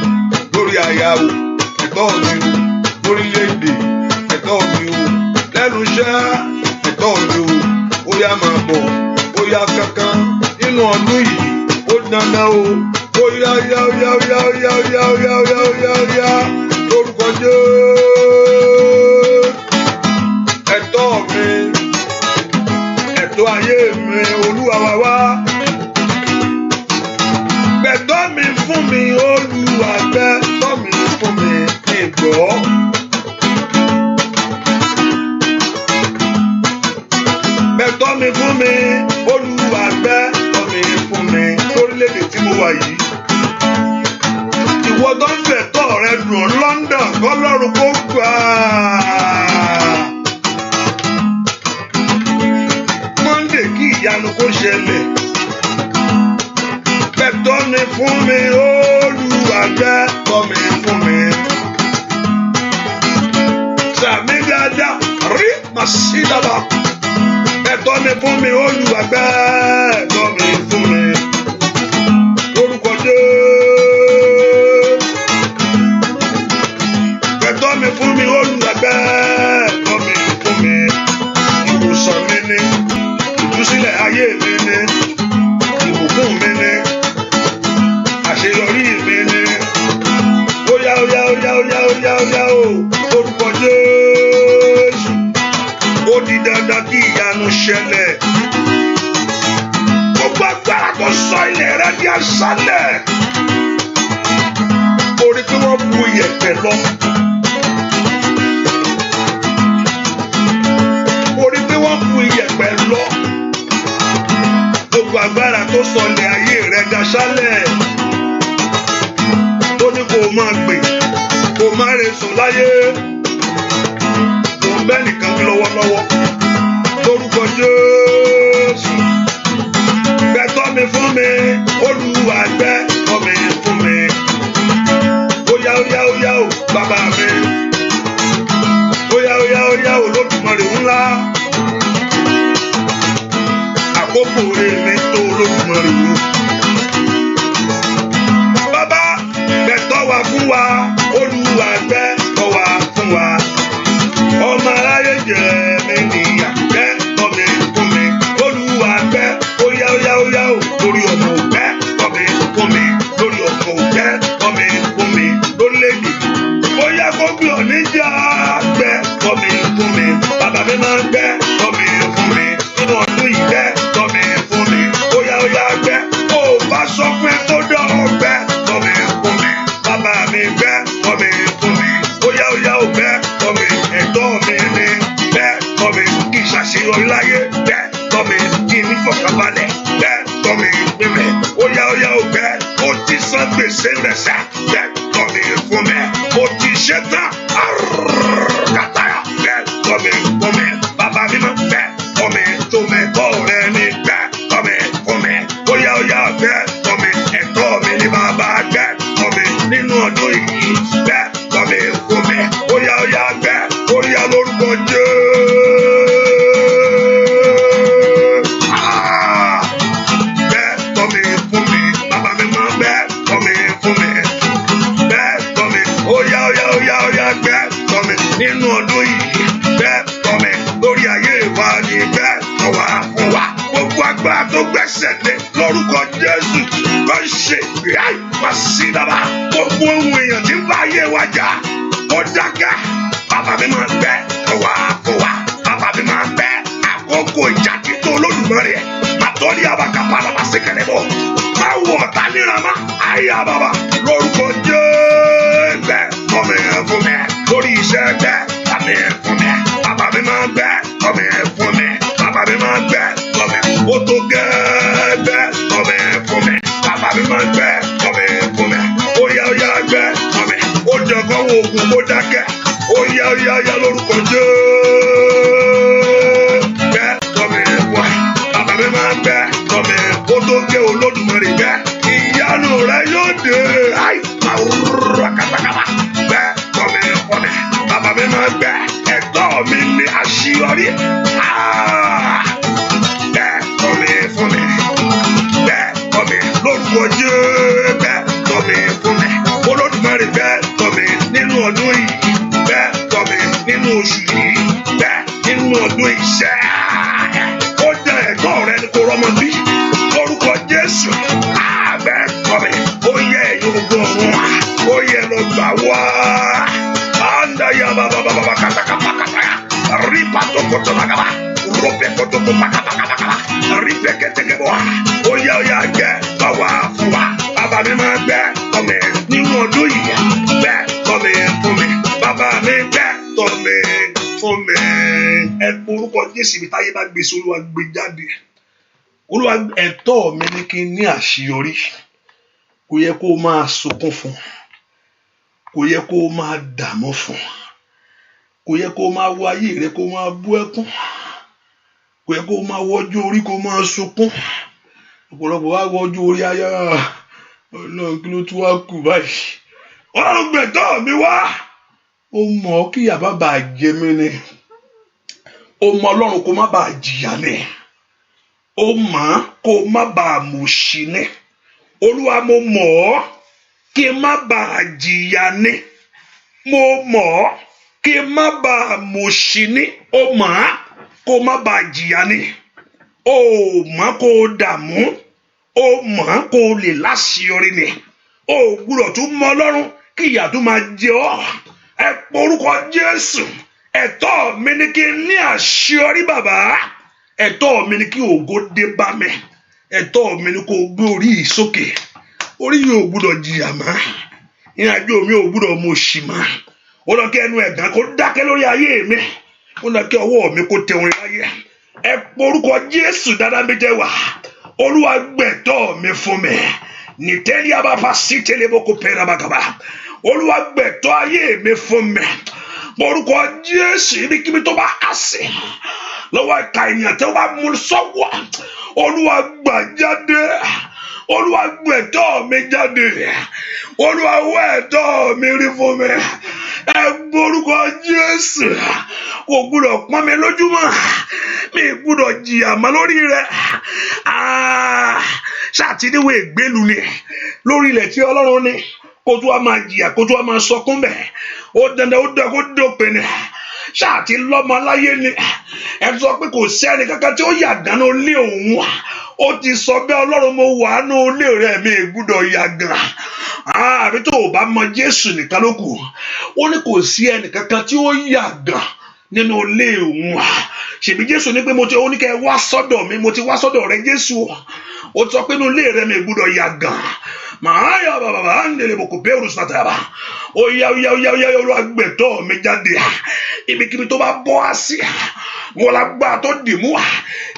Lórí aya o, ẹ̀tọ́ mi o. Lórílẹ̀-èdè, ẹ̀tọ́ mi o. Lẹ́nu iṣẹ́, ẹ̀tọ́ mi o. Ó yá máa bọ̀, ó yá kankan nínú ọdún yìí. Ó dandan o. Ó yá. Lórúkọ Jésù. Ẹ̀tọ́ mi. Ẹ̀tọ́ ayé mi Olúwa wá. Gbẹ̀tọ́ mi fún mi Olúwa, gbẹ̀tọ́ mi fún mi ìgbọ́. Gbẹ̀tọ́ mi fún mi Olúwa, gbẹ̀tọ́ mi fún mi lórílẹ̀-èdè tí mo wà yìí. Ìwọ tó ń fẹ̀tọ́ rẹ dùn London kọ́lọ́run kó gbà. Monday kí ìyanu kó ṣẹlẹ̀. Gbẹ̀tọ́ mi fún mi Olúwa, gbẹ̀tọ́ mi fún mi. Sàmì dáadáa rí màsídàbà. Gbẹ̀tọ́ mi fún mi Olúwa, gbẹ̀tọ́ mi fún mi. Lórúkọ Jésù. Gbẹ̀tọ́ mi fún mi Olúwa, gbẹ̀tọ́ mi fún mi. Ìwòsàn mi ni, ìtúsílẹ̀ ayé mi ni, ìbùkún mi ni, àṣeyọrí mi ni. Ó yá o. Lórúkọ Jésù. Ó di dandan kí ìyanu ṣẹlẹ̀. Gbogbo agbára tó sọ ilẹ̀ rẹ di aṣálẹ̀. Orí pé wọ́n bu iyẹ̀pẹ̀ lọ. Orí pé wọ́n bu iyẹ̀pẹ̀ lọ. Gbogbo agbára tó sọ ilẹ̀ ayé rẹ di aṣálẹ̀. Tó ní kó o máa gbè, kó o máa resùn láyé. Kò ń bẹ́ nìkan bí lọ́wọ́lọ́wọ́. Lórúkọ Jésù. Gbẹ̀tọ́ mi fún mi Olúwa, gbẹ̀tọ́ mi fún mi. Ó yá o bàbá mi. Ó yá o Olódùmarè ńlá. Àkókò rẹ̀ mi tó Olódùmarè wò. Bàbá gbẹ̀tọ́ wa fún wa. ṣe ń rẹ̀ṣẹ̀ bẹ́ẹ̀ tọ́ mi fún mi mo ti ṣe tán kàtàyà bẹ́ẹ̀ tọ́ mi fún mi bàbá mi máa bẹ́ẹ̀ tọ́ mi tó mẹ́tọ́ rẹ ní bẹ́ẹ̀ tọ́ mi fún mi bóyá bẹ́ẹ̀ tọ́ mi ẹ̀tọ́ mi ní bàbá bẹ́ẹ̀ tọ́ mi nínú ọdún yìí bẹ́ẹ̀ tọ́ mi fún mi bóyá bẹ́ẹ̀ lórúkọ Jésù. Nínú ọdún yìí bẹ́ẹ̀ tọ́ mi lórí ayé wa ni bẹ́ẹ̀ tọ́ wa fún wa gbogbo agbára tó gbẹ́sẹ̀ lé lórúkọ Jésù kò ṣe ìyáì má sí dábàá gbogbo ohun èèyàn tí ń bá ayé wa jà ó dákẹ́ bàbá mi máa bẹ́ẹ̀ tọ́ wa fún wa bàbá mi máa bẹ́ẹ̀ àkókò ìjà títọ́ Olódùmarè àtọ́lé àbàkàpà làbà sí kẹlẹ́ bọ̀ má wọ̀ ọ̀tá níran má àyà bàbá lórúkọ Jésù bẹ́ẹ̀ tọ́ mi fún mi lórí iṣẹ́ bẹ́ẹ̀ tàbí fún mi bàbá mi máa bẹ́ẹ̀ tọ́ mi fún mi bàbá mi máa bẹ́ẹ̀ tọ́ mi ó tó gẹ́ẹ́ bẹ́ẹ̀ tọ́ mi fún mi bàbá mi máa bẹ́ẹ̀ tọ́ mi fún mi ó yá bẹ́ẹ̀ tọ́ mi ó jọ̀gọ́ wo oògùn kó dákẹ́ ó yá lórúkọ Jésù bẹ́ẹ̀ tọ́ mi fún mi bàbá mi máa bẹ́ẹ̀ tọ́ mi ó tó gẹ́ Olódùmarè bẹ́ẹ̀ ìyanu rẹ yóò dé àì máa rúra kàtàkàtà bẹ́ẹ̀ tọ́ mi fún mi bàbá mi máa bẹ́ẹ̀ ẹ̀tọ́ mi ní àṣeyọrí bẹ́ẹ̀ tọ́ mi fún mi bẹ́ẹ̀ tọ́ mi lórúkọ Jésù bẹ́ẹ̀ tọ́ mi fún mi Olódùmarè bẹ́ẹ̀ tọ́ mi nínú ọdún yìí bẹ́ẹ̀ tọ́ mi nínú oṣù yìí bẹ́ẹ̀ nínú ọdún iṣẹ́ ó jẹ́ ẹ̀tọ́ rẹ ní kò rọ́mọ bí lórúkọ Jésù bẹ́ẹ̀ tọ́ mi ó yẹ ẹ̀yin ogun ọ̀run ó yẹ lọ gbà wá andaya baba katakapakataya ripa tokoto magaba rope kotoko pakapakapakapa ripe ketekebo ó yá jẹ́ báwa fún wa bàbá mi máa bẹ́ẹ̀ tọ́ mi nínú ọdún yìí bẹ́ẹ̀ tọ́ mi fún mi bàbá mi bẹ́ẹ̀ tọ́ mi fún mi. Ẹ orúkọ Jésù mi táyé bá gbé sí Olúwa gbé jáde Olúwa ẹ̀tọ́ mi ní kí n ní àṣeyọrí kò yẹ kó máa sunkún fún kò yẹ kó máa dààmú fún kò yẹ kó máa wọ ayé rẹ kó máa bú ẹkún kò yẹ kó máa wọjú orí kó máa sunkún ọ̀pọ̀lọpọ̀ wá wọjú orí ayá Ọlọ́run kí ló tún wá kù báyìí Ọlọ́run gbẹ̀tọ́ mi wá ó mọ̀ kí ìyà má bàa jẹ mí ni ó mọ̀ Ọlọ́run kó má bàa jìyà ni ó mọ̀ kó má bàa mòṣì ni Olúwa mo mọ̀ ọ́ kí n má bàa jìyà ni mo mọ̀ ọ́ kí n má bàa mòṣì ni ó mọ̀ kó má bàa jìyà ni ó mọ̀ kó dààmú ó mọ̀ kó lè láṣeyọrí ni ó gbúdọ̀ tún mọ̀ Ọlọ́run kí ìyà tún máa jẹ ọ́ ẹ porúkọ Jésù ẹ̀tọ́ mi ni kí n ní àṣeyọrí bàbá ẹ̀tọ́ mi ni kí ògo dé bá mi ẹ̀tọ́ mi ni kó gbé orí yìí sókè orí yìí ò gbúdọ̀ jìyà mọ́ ìrìnàjò mi ò gbúdọ̀ mọ̀ òṣì mọ́ ó lọ kí ẹnu ẹ̀gàn kó dákẹ́ lórí ayé mi ó lọ kí ọwọ́ mi kó tẹ orin láyé ẹ porúkọ Jésù dáadáa mi jẹ́ wà Olúwa gbẹ̀tọ́ mi fún mi nìtẹ́lí abáfa sí tẹ́lẹ̀bọ́kọ pẹ́rẹ́bàkàbà Olúwa gbẹ̀tọ́ ayé mi fún mi porúkọ Jésù ibikíbi tó bá há sí lọ́wọ́ ìka ènìyàn tó bá mú sọ́wọ́ Olúwa gbà jáde Olúwa gbẹ̀tọ́ mi jáde Olúwa wọ ẹ̀tọ́ mi rí fún mi ẹ gbórúkọ Jésù kò gbúdọ̀ pọ́n mi lójúmọ́ mi gbúdọ̀ jìyà mọ́ lórí rẹ̀ ṣàtìníwò ìgbélu ni lórí ilẹ̀ tí Ọlọ́run ní kó tó wá máa jìyà kó tó wá máa sọkún bẹ̀ ó dandan ó dán kó dópin ni ṣáàtì lọ́mọ láyé ni ẹ sọ pé kò sẹ́ni kankan tí ó yà dáná lé òun ó ti sọ bẹ́ẹ̀ Ọlọ́run mo wà nù ilé rẹ̀ mi gbúdọ̀ yàgàn àbí tó o bá mọ Jésù nìkan ló kù ó ní kò sí ẹnì kankan tí ó yàgàn nínú ilé òun ṣèbí Jésù ní pé mo ti ó ní kẹ́ wá sọ́dọ̀ mi mo ti wá sọ́dọ̀ rẹ Jésù ó sọ pé nínú ilé rẹ̀ mi gbúdọ̀ yàgàn màá yà bàbá ń lè bò kò bẹ́ẹ̀rù sàtàbà ó yá Olúwa gbẹ̀tọ́ mi jáde ibikíbi tó bá bọ́ á sí mo lágbára tó dì mú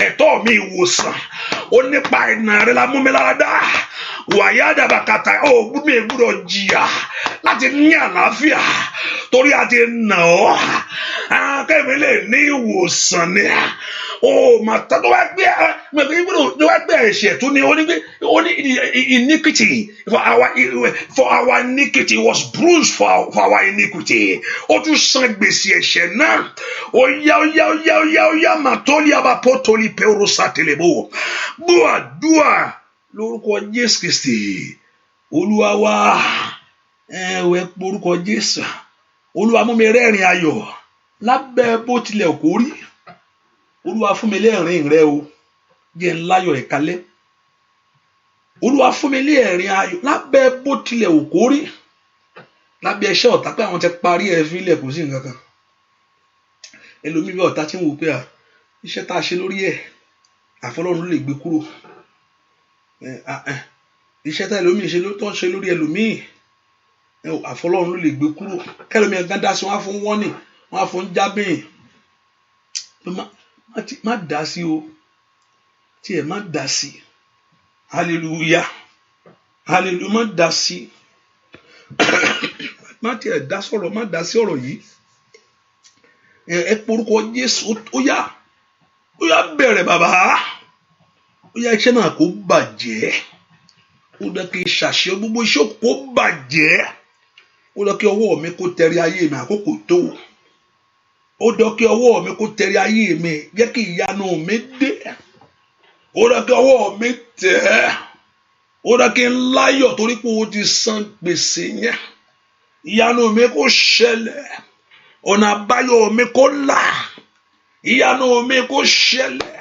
ẹ̀tọ́ mi ìwòsàn ó nípa ìnà rẹ la mú mi lára dá wàyà dàbàkàtà ó gbúdọ̀ ègbúdọ̀ jìyà láti ní àlàáfíà torí a ti nà ọ́ kẹ́mi lè ní ìwòsàn ni ó mà tá tó wá gbé ẹ̀ṣẹ̀ tó ní iniquity for our iniquity was bruised for our iniquity ó tún san gbèsè ẹ̀ṣẹ̀ náà ó yá màtólì abapótólì pẹ́rọ́sà tẹlẹbó gbọ́ àdúrà lórúkọ Jésù Kristi Olúwa wa ẹ̀wẹ̀ porúkọ Jésù Olúwa mú mi rẹ́rìn ayọ̀ lábẹ́ bó tilẹ̀ kó rí Olúwa fún mi lẹ́rìn rẹ o jẹ́ n láyọ̀ ìkálẹ̀ Olúwa fún mi lẹ́rìn ayọ̀ lábẹ́ bó tilẹ̀ kó rí lábẹ́ iṣẹ́ ọ̀tá pé àwọn ti parí ẹ̀ fílẹ̀ kò sí nǹkan kan ẹlòmíì bí ọ̀tá tí ń wò pé iṣẹ́ tá a ṣe lórí ẹ̀ àfọlọ́run ló lè gbé kúrò iṣẹ́ tá ẹlòmíì ṣe ló tọ́ ṣe lórí ẹlòmíì àfọlọ́run ló lè gbé kúrò kẹlòmíì ẹ̀gán dá sí wọn á fún wọ́nì wọn á fún jábìn má dá sí o tí ẹ má dá sí hallelujah má dá sí má tiẹ̀ dá sọ̀rọ̀ má dá sí ọ̀rọ̀ yìí ẹ porúkọ Jésù ó yá bẹ̀rẹ̀ bàbá ó yá iṣẹ́ náà kó bàjẹ́ ó dẹ́ kí ṣàṣẹ gbogbo iṣẹ́ kó bàjẹ́ ó dẹ́ kí ọwọ́ mi kó tẹrí ayé mi àkókò tó ó dẹ́ kí ọwọ́ mi kó tẹrí ayé mi jẹ́ kí ìyanu mi dé ó dẹ́ kí ọwọ́ mi tẹ̀ ó dẹ́ kí n láyọ̀ torí pé ó ti san gbèsè yẹn ìyanu mi kó ṣẹlẹ̀ ọ̀nà àbáyọ mi kó là ìyanu mi kó ṣẹlẹ̀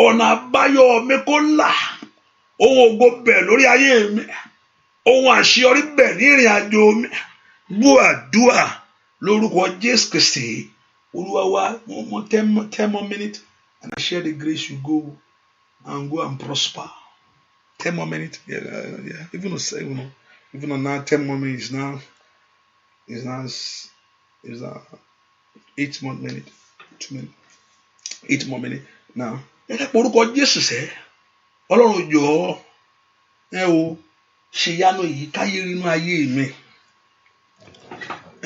ọ̀nà àbáyọ mi kó là ohun ògo bẹ̀ lórí ayé mi ohun àṣeyọrí bẹ̀ ní ìrìn àjò mi gbọ́ àdúrà lórúkọ Jésù Kristi Olúwa wa one 10 more minutes and I share the grace you go and go and prosper 10 more minutes even on now 10 more minutes now is now 8 more minutes 2 minutes 8 more minutes now ẹ porúkọ Jésù sẹ́ Ọlọ́run jọ̀ọ́ ẹ o ṣèyanu yìí káyé nínú ayé mi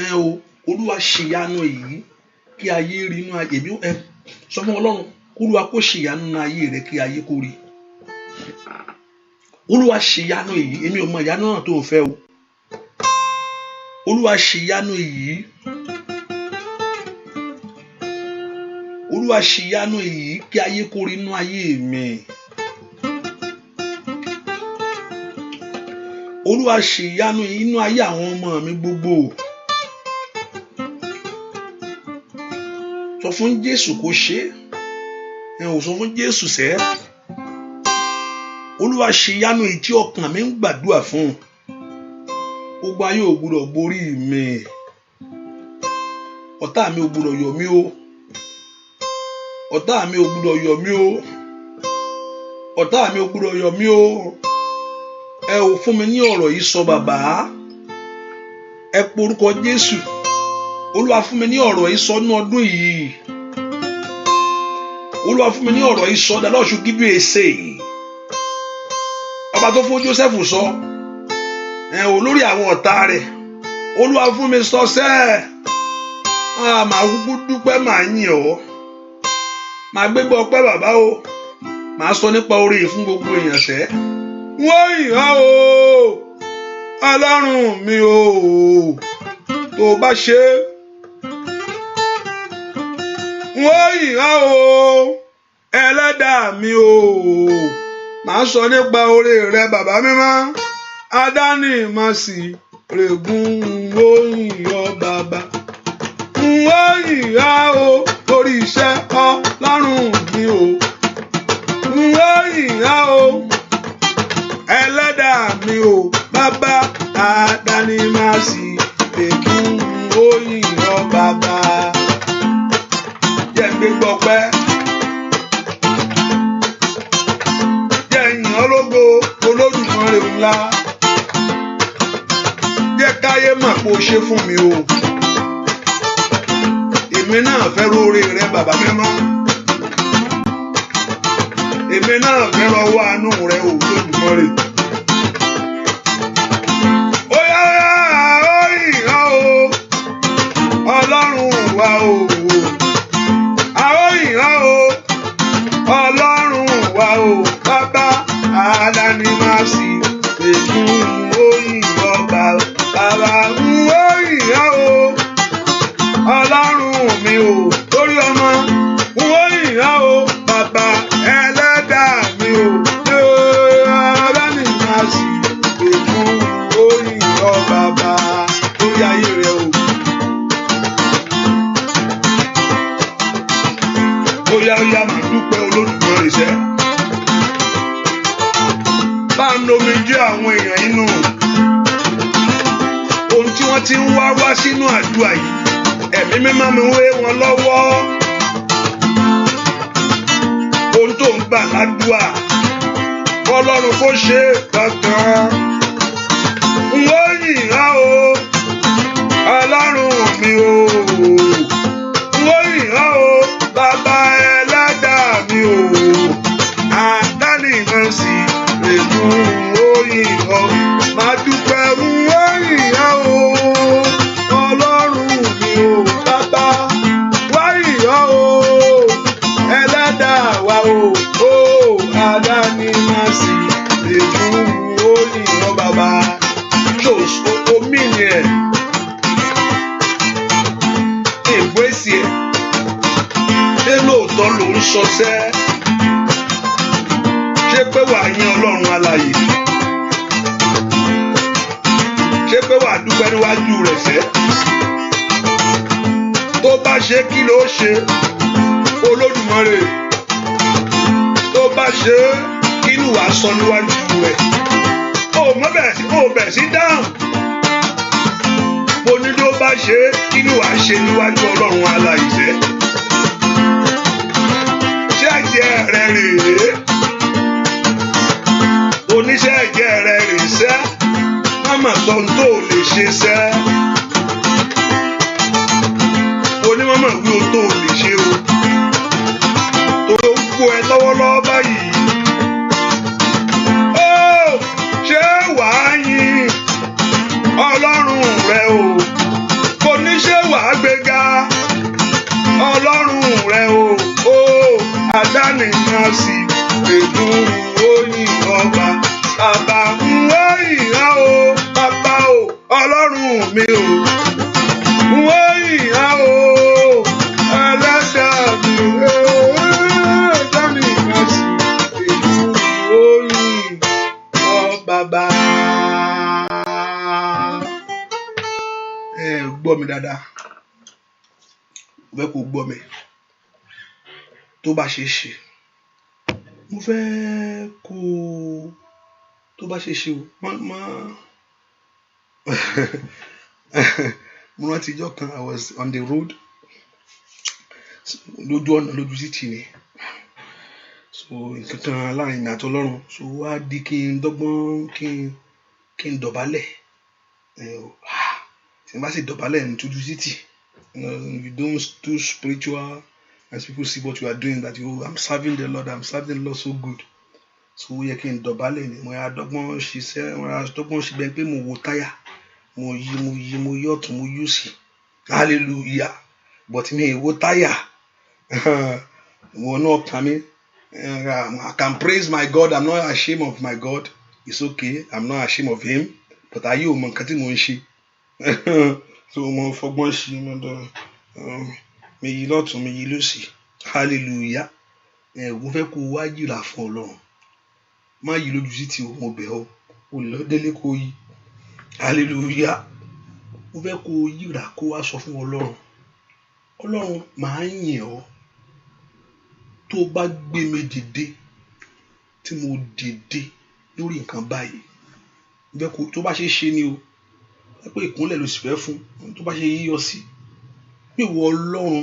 ẹ o Olúwa ṣèyanu yìí kí ayé rí inú ayé mi ẹ sọ fún Ọlọ́run Olúwa kó ṣèyanu nínú ayé rẹ kí ayé kó rí Olúwa ṣèyanu yìí èmi ò mọ ìyanu náà tó ń fẹ́ o Olúwa ṣèyanu yìí Olúwa ṣèyanu yìí kí ayé kó rí inú ayé mi Olúwa ṣèyanu yìí inú ayé àwọn ọmọ mi gbogbo sọ fún Jésù kó ṣe ẹ ò sọ fún Jésù sẹ́ Olúwa ṣèyanu yìí tí ọkàn mi ń gbàdúrà fún gbogbo ayé ò gbọdọ̀ borí mi ọ̀tá mi ò gbọdọ̀ yọ̀ mí o ọ̀tá mi ò gbọdọ̀ yọ̀ mí o ọ̀tá mi ò gbọdọ̀ yọ̀ mí o ẹ ò fún mi ní ọ̀rọ̀ yìí sọ bàbá ẹ porúkọ Jésù Olúwa fún mi ní ọ̀rọ̀ yìí sọ ní ọdún yìí Olúwa fún mi ní ọ̀rọ̀ yìí sọ the Lord should give you a say ọba tó fún Joseph sọ olórí àwọn ọ̀tá rẹ̀ Olúwa fún mi sọ sẹ́ màá kúkú dúpẹ́ màá yìn ọ́ màá gbégbá ọpẹ́ bàbá o màá sọ nípa oore yìí fún gbogbo èèyàn sẹ́ wọ́n yìn ọ́ o Ọlọ́run mi o tó bá ṣe wọ́n yìn ọ́ o Ẹlẹ́dàá mi o màá sọ nípa oore rẹ bàbá mímọ́ adáni màsí rẹ̀gùn wọ́yìn ọ́ bàbá wọ́yìn ọ́ o orí iṣẹ́ Ọlọ́run mi o wọ́yìn ọ́ o Ẹlẹ́dàá mi o bàbá adáni màsí rẹ̀gùn wọ́yìn ọ́ bàbá jẹ́ gbégbọ́ pẹ́ jẹ́ yìn ọ́ lógo Olódùmarè ńlá káyé mà kó ṣe fún mi o èmi náà fẹ́ róore rẹ bàbá mímọ́. Èmi náà fẹ́ rọwọ́ àánú rẹ Olódùmarè. Ó yá ó ìhàn o Ọlọ́run wa o. A ó ìhàn o Ọlọ́run wa o. Bàbá àdáni máa sì ètò òyìn ọba. Bàbá ń ó ìhàn o Ọlọ́run mi o. Lórí ọmọ ń ó ìhàn o bàbá ẹlẹ́dàá mi o. Àdáni máa sì ètò òyìn ọba bàbá lórí ayé rẹ o. Óyá máa dúpẹ́ Olódùmarè sẹ́. Bá ń lomi jẹ́ àwọn èèyàn inú ohun tí wọ́n ti ń wá sínú àdúrà yìí. Ẹ̀mí mímọ́ mi wé wọn lọ́wọ́. Ohun tó ń gbà ládùúà Ọlọ́run kó ṣe kankan. N ó yìn ọ́ o Ọlọ́run mi o. N ó yìn ọ́ o bàbá ẹlẹ́dàá mi o. Àdáni kan sì èmú òyìn ọ́. Máa dúpẹ́ n ó yìn ọ́ o Ọlọ́run mi o. Bàbá wá yìn ọ́ o ẹlẹ́dàá wa o. Àdáni kan sì èmú òyìn ọ́ bàbá. Jòs omi ni ẹ̀. Embrace ẹ̀. Ṣé lóòótọ́ ló ń ṣọṣẹ́? Ṣé pé wàá yìn Ọlọ́run alààyè? Ṣé pé wàá dúpẹ́ níwájú rẹ̀ sẹ́? Tó bá ṣe kí ló ṣe Olódùmarè? Tó bá ṣe kí ni wàá sọ níwájú rẹ̀? Mo bẹ̀rẹ̀ sí dáhùn. Mo ní tó bá ṣe kí ni wàá ṣe níwájú Ọlọ́run alààyè sẹ́? Ṣé ẹ̀jẹ̀ rẹ̀ rèé? Oníṣẹ́ ẹ̀jẹ̀ rẹ̀ rèé sẹ́? Má mà sọ ohun tó lè ṣe sẹ́. Onímọ̀mọ̀ wí ohun tó lè ṣe o. Torí ó ń kó ẹ lọ́wọ́lọ́wọ́ báyìí. Ó ṣé wàá yìn Ọlọ́run rẹ o. Kò ní ṣé wàá gbéga Ọlọ́run rẹ o. Àdáni kan sì ètò òyìn ọba. Bàbá ń ó ìhà o bàbá o Ọlọ́run mi o. Ń ó ìhà o ẹlẹ́dàá mi o. Àdáni kan sì ètò òyìn ọba. Gbọ́ mi dáadáa. Mo fẹ́ kó gbọ́ mi. Tó bá ṣe ṣe mo fẹ́ kó tó bá ṣe ṣe o mo rántí ijọ́ kan I was on the road lójú ọ̀nà lójú títì ni so nǹkan kan láàrin mi àti Ọlọ́run so wá di kí n dọ́gbọ́n kí n dọ̀bálẹ̀ tí n bá sì dọ̀bálẹ̀ ní tójú títì you don't do spiritual. As people see what you are doing, that I'm serving the Lord so good. So we can dọ̀bálẹ̀ ni mo yà dọ́gbọ́n ṣe bẹ́ẹ̀ pé mo wo táyà mo yí ọ̀tún mo yí òsì hallelujah but mi wo táyà mo náà kàn mí I can praise my God. I'm not ashamed of my God. It's okay. I'm not ashamed of him. But ayé ò mọ nǹkan tí mo ń ṣe so mo fọgbọ́n ṣe mi yí lọ́tún mi yí lósì hallelujah mo fẹ́ kó wá yìrà fún Ọlọ́run má yí lójú sí ti o mo bẹ̀ ọ́ o lè lọ délé kó yí hallelujah mo fẹ́ kó yìrà kó wá sọ fún Ọlọ́run màá yìn ọ́ tó bá gbé mi dìde tí mo dìde lórí nǹkan báyìí mo fẹ́ kó tó bá ṣe ni o pé ìkúnlẹ̀ ló sì fẹ́ fún tó bá ṣe yíyọ sí pé ìwọ Ọlọ́run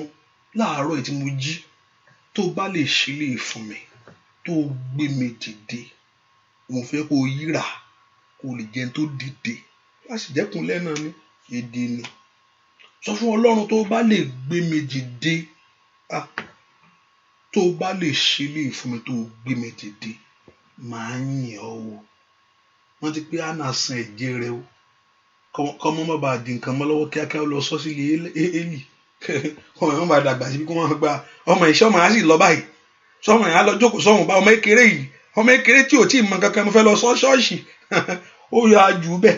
láàárọ̀ yìí tí mo jí tó bá lè ṣe lè fún mi tó gbé mi dìde mo fẹ́ kó yíra kó lè jẹun tó dìde láti jẹ́kúnlẹ̀ náà ní èdè ni sọ fún Ọlọ́run tó bá lè gbé mi dìde, tó bá lè ṣe lè fún mi, tó gbé mi dìde, màá yìn ọ́ o. Wọ́n ti pé Hánà san ẹ̀jẹ̀ rẹ̀ o, kọ́mọ́ má bàa di nǹkan mọ́ lọ́wọ́ kíákíá lọ sọ sí Élì. Ọmọ yẹn má bàa dàgbà síbi kí wọ́n gba ọmọ ìṣọ́ ọmọ yẹn á sì lọ báyìí, sọmọ yẹn á lọ jókòó sọ́hùn bá ọmọ kékeré yìí, ọmọ kékeré tí ò tí ì mọ kankan mo fẹ́ lọ sọ ṣọ́ọ̀ṣì. Ó yọ àjù bẹ́ẹ̀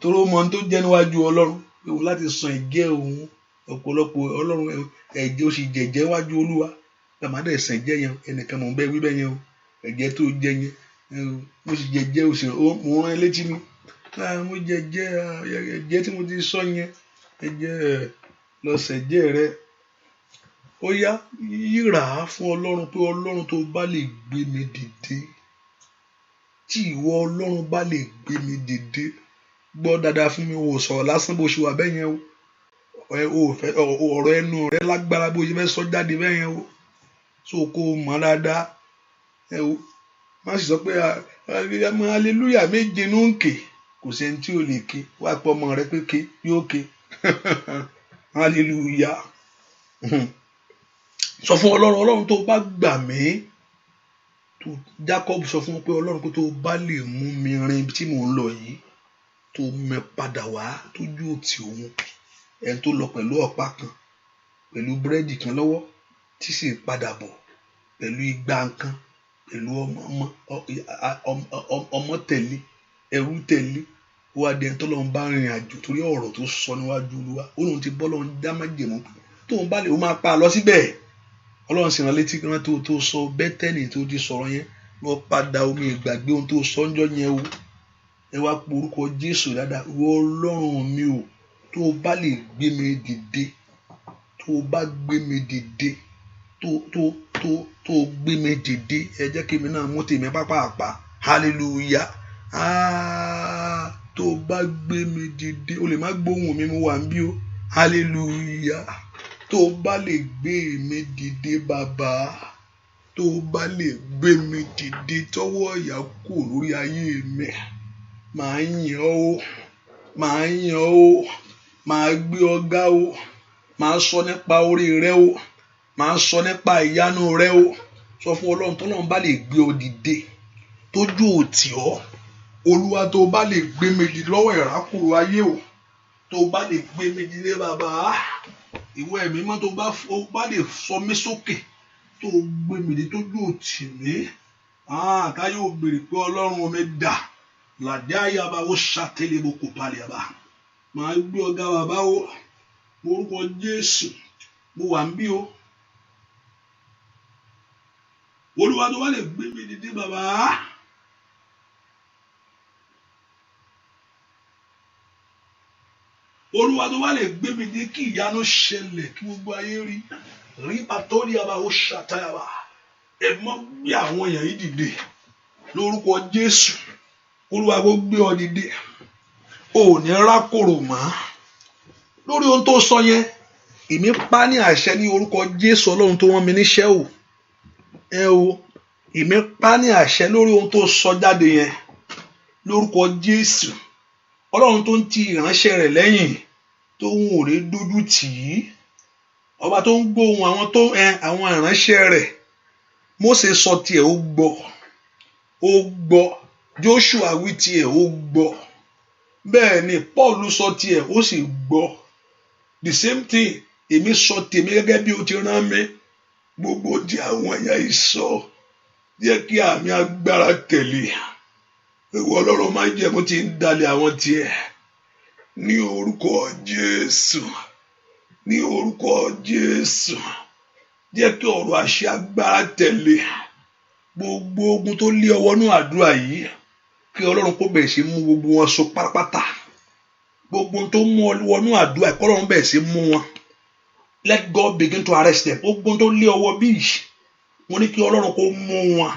torí ó mọ ohun tó jẹ́ níwájú Ọlọ́run, ewu láti san ẹ̀jẹ̀ òun. Ọ̀pọ̀lọpọ̀ Ọlọ́run ẹ̀jẹ̀ ó sì jẹ̀jẹ̀ wájú Olúwa, gbàmádé ẹ̀sìn ẹ̀jẹ̀ yẹn ẹnìkan mọ̀ ń bẹ́ wí bẹ́ẹ̀ yẹn o, ẹ̀jẹ̀ tó jẹ yẹn mo sì jẹ̀jẹ̀ o sì mo rán ẹ létí ni, mo jẹ̀jẹ̀ ẹ̀jẹ̀ tí mo ti sọ yẹn, ẹ̀jẹ̀ lọ sẹ̀jẹ̀ rẹ. Ó yá yíra fún Ọlọ́run pé Ọlọ́run tó bá lè gbé mi dìde, tí ìwọ Ọlọ́run bá lè gbé mi dìde, gbọ́ dáadáa fún mi, o sọ̀rọ̀ lásán bó ṣe wà bẹ́ẹ̀ yẹn o fẹ́ ọ̀rọ̀ ẹnu rẹ lágbára bó ṣe fẹ́ sọ jáde bẹ́ẹ̀ yẹn o, so kó o mọ̀ dáadáa má sì sọ pé hallelujah méje ló ń ké, kò sẹ́ni tí ò lè ké, wá pọ̀ ọmọ rẹ pé ké yóò ké. Hallelujah. Sọ fún Ọlọ́run tó bá gbà mí, tó Jacob sọ fún pé Ọlọ́run pé tó bá lè mú mi rin ibi tí mò ń lọ yìí, tó mẹ padà wá tójú òtí òun, ẹni tó lọ pẹ̀lú ọ̀pá kan pẹ̀lú búrẹ́dì kan lọ́wọ́ tí sì padà bọ̀ pẹ̀lú igba nǹkan, pẹ̀lú ọmọ tẹ̀lé, ẹrú tẹ̀lé, wá di ẹni tó lọ ń bá rìnrìn àjò torí ọ̀rọ̀ tó sọ níwájú Olúwa. Ó lóun ti bọ́ lọ́n dá májẹ̀mú tóun bá lè ó máa pa lọ síbẹ̀. Ọlọ́run sì rán létí kan tó sọ Bẹ́tẹ́nì tó ti sọ̀rọ̀ yẹn, lọ padà omi ìgbàgbé ohun tó sọ ńjọ́ yẹn o. Ẹ wá pe orúkọ Jésù dáadáa, ìwọ Ọlọ́run mi o, tó bá lè gbé mi dìde, tó bá gbé mi dìde, tó gbé mi dìde, ẹ jẹ́ kí mi náà mú tèmi pápá. Hallelujah. Tó bá gbé mi dìde, o lè má gbóhùn mi, mo wà ń bí o. Hallelujah. Tó bá lè gbé mi dìde bàbá, tó bá lè gbé mi dìde tọwọ́ ìyà kù lórí ayé mi, màá yìn ọ́ o, màá yìn ọ́ o, màá gbé ọ ga o, màá sọ nípa orí rẹ o, màá sọ nípa ìyanu rẹ o. Sọ fún Ọlọ́run tọ́lọ́run bá lè gbé ọ dìde tójú òtí ọ́, Olúwa tó bá lè gbé mi dìde lọ́wọ́ ìrákòrò ayé o, tó bá lè gbé mi dìde bàbá, ìwọ ẹ̀mí mọ́ tó bá lè sọ mí sókè, tó gbé mi dìde tójú òtí mi, táyé ò béèrè pé Ọlọ́run mi dà làdé àyàbá ó ṣàtẹ́lẹ̀ bó kò palẹ̀ àbá, màá gbé ọ̀gá bàbá o, orúkọ Jésù, mo wà ń bí o. Olúwa tó bá lè gbé mi dìde bàbá, Olúwa tó bá lè gbé mi dìde kí ìyanu ṣẹlẹ̀ kí gbogbo ayé rí pàtórí àbá ó ṣàtàyàbá. Ẹ mọ́ gbé àwọn èèyàn yìí dìde lórúkọ Jésù. Olúwa kó gbé ọ dìde, ò ní rákòrò mọ́ lórí ohun tó sọ yẹn. Èmi pa ní àṣẹ ní orúkọ Jésù, Ọlọ́run tó rán mi níṣẹ́ o, èmi pa ní àṣẹ lórí ohun tó sọ jáde yẹn lórúkọ Jésù. Ọlọ́run tó ń ti ìránṣẹ́ rẹ̀ lẹ́yìn tó ń wò rè dójú tì í, ọba tó ń gbóhùn àwọn ìránṣẹ́ rẹ̀. Mósè sọ tiẹ̀ ó gbọ́, Joshua wí tiẹ̀ ó gbọ́, bẹ́ẹ̀ ni Paul sọ tiẹ̀ ó sì gbọ́. The same thing, èmi sọ tèmi gẹ́gẹ́ bí o ti rán mi. Gbogbo tí àwọn èèyàn yìí sọ jẹ́ kí àmì agbára tẹ̀lé. Ìwọ Ọlọ́run máa ń jẹ́ mo ti ń dalẹ̀ àwọn tiẹ̀ ní orúkọ Jésù, ní orúkọ Jésù. Jẹ́ kí ọ̀rọ̀ àṣẹ agbára tẹ̀lé gbogbo ogun tó lé ọwọ́ nú àdúrà yìí, kí Ọlọ́run kó bẹ̀rẹ̀ sí mú gbogbo wọn so pátápátá. Gbogbo tó mú ọwọ́ nú àdúrà kí Ọlọ́run bẹ̀rẹ̀ sí mú wọn. Let God begin to arrest them. Ogun tó lé ọwọ́ bí yìí, mo ní kí Ọlọ́run kó mú wọn.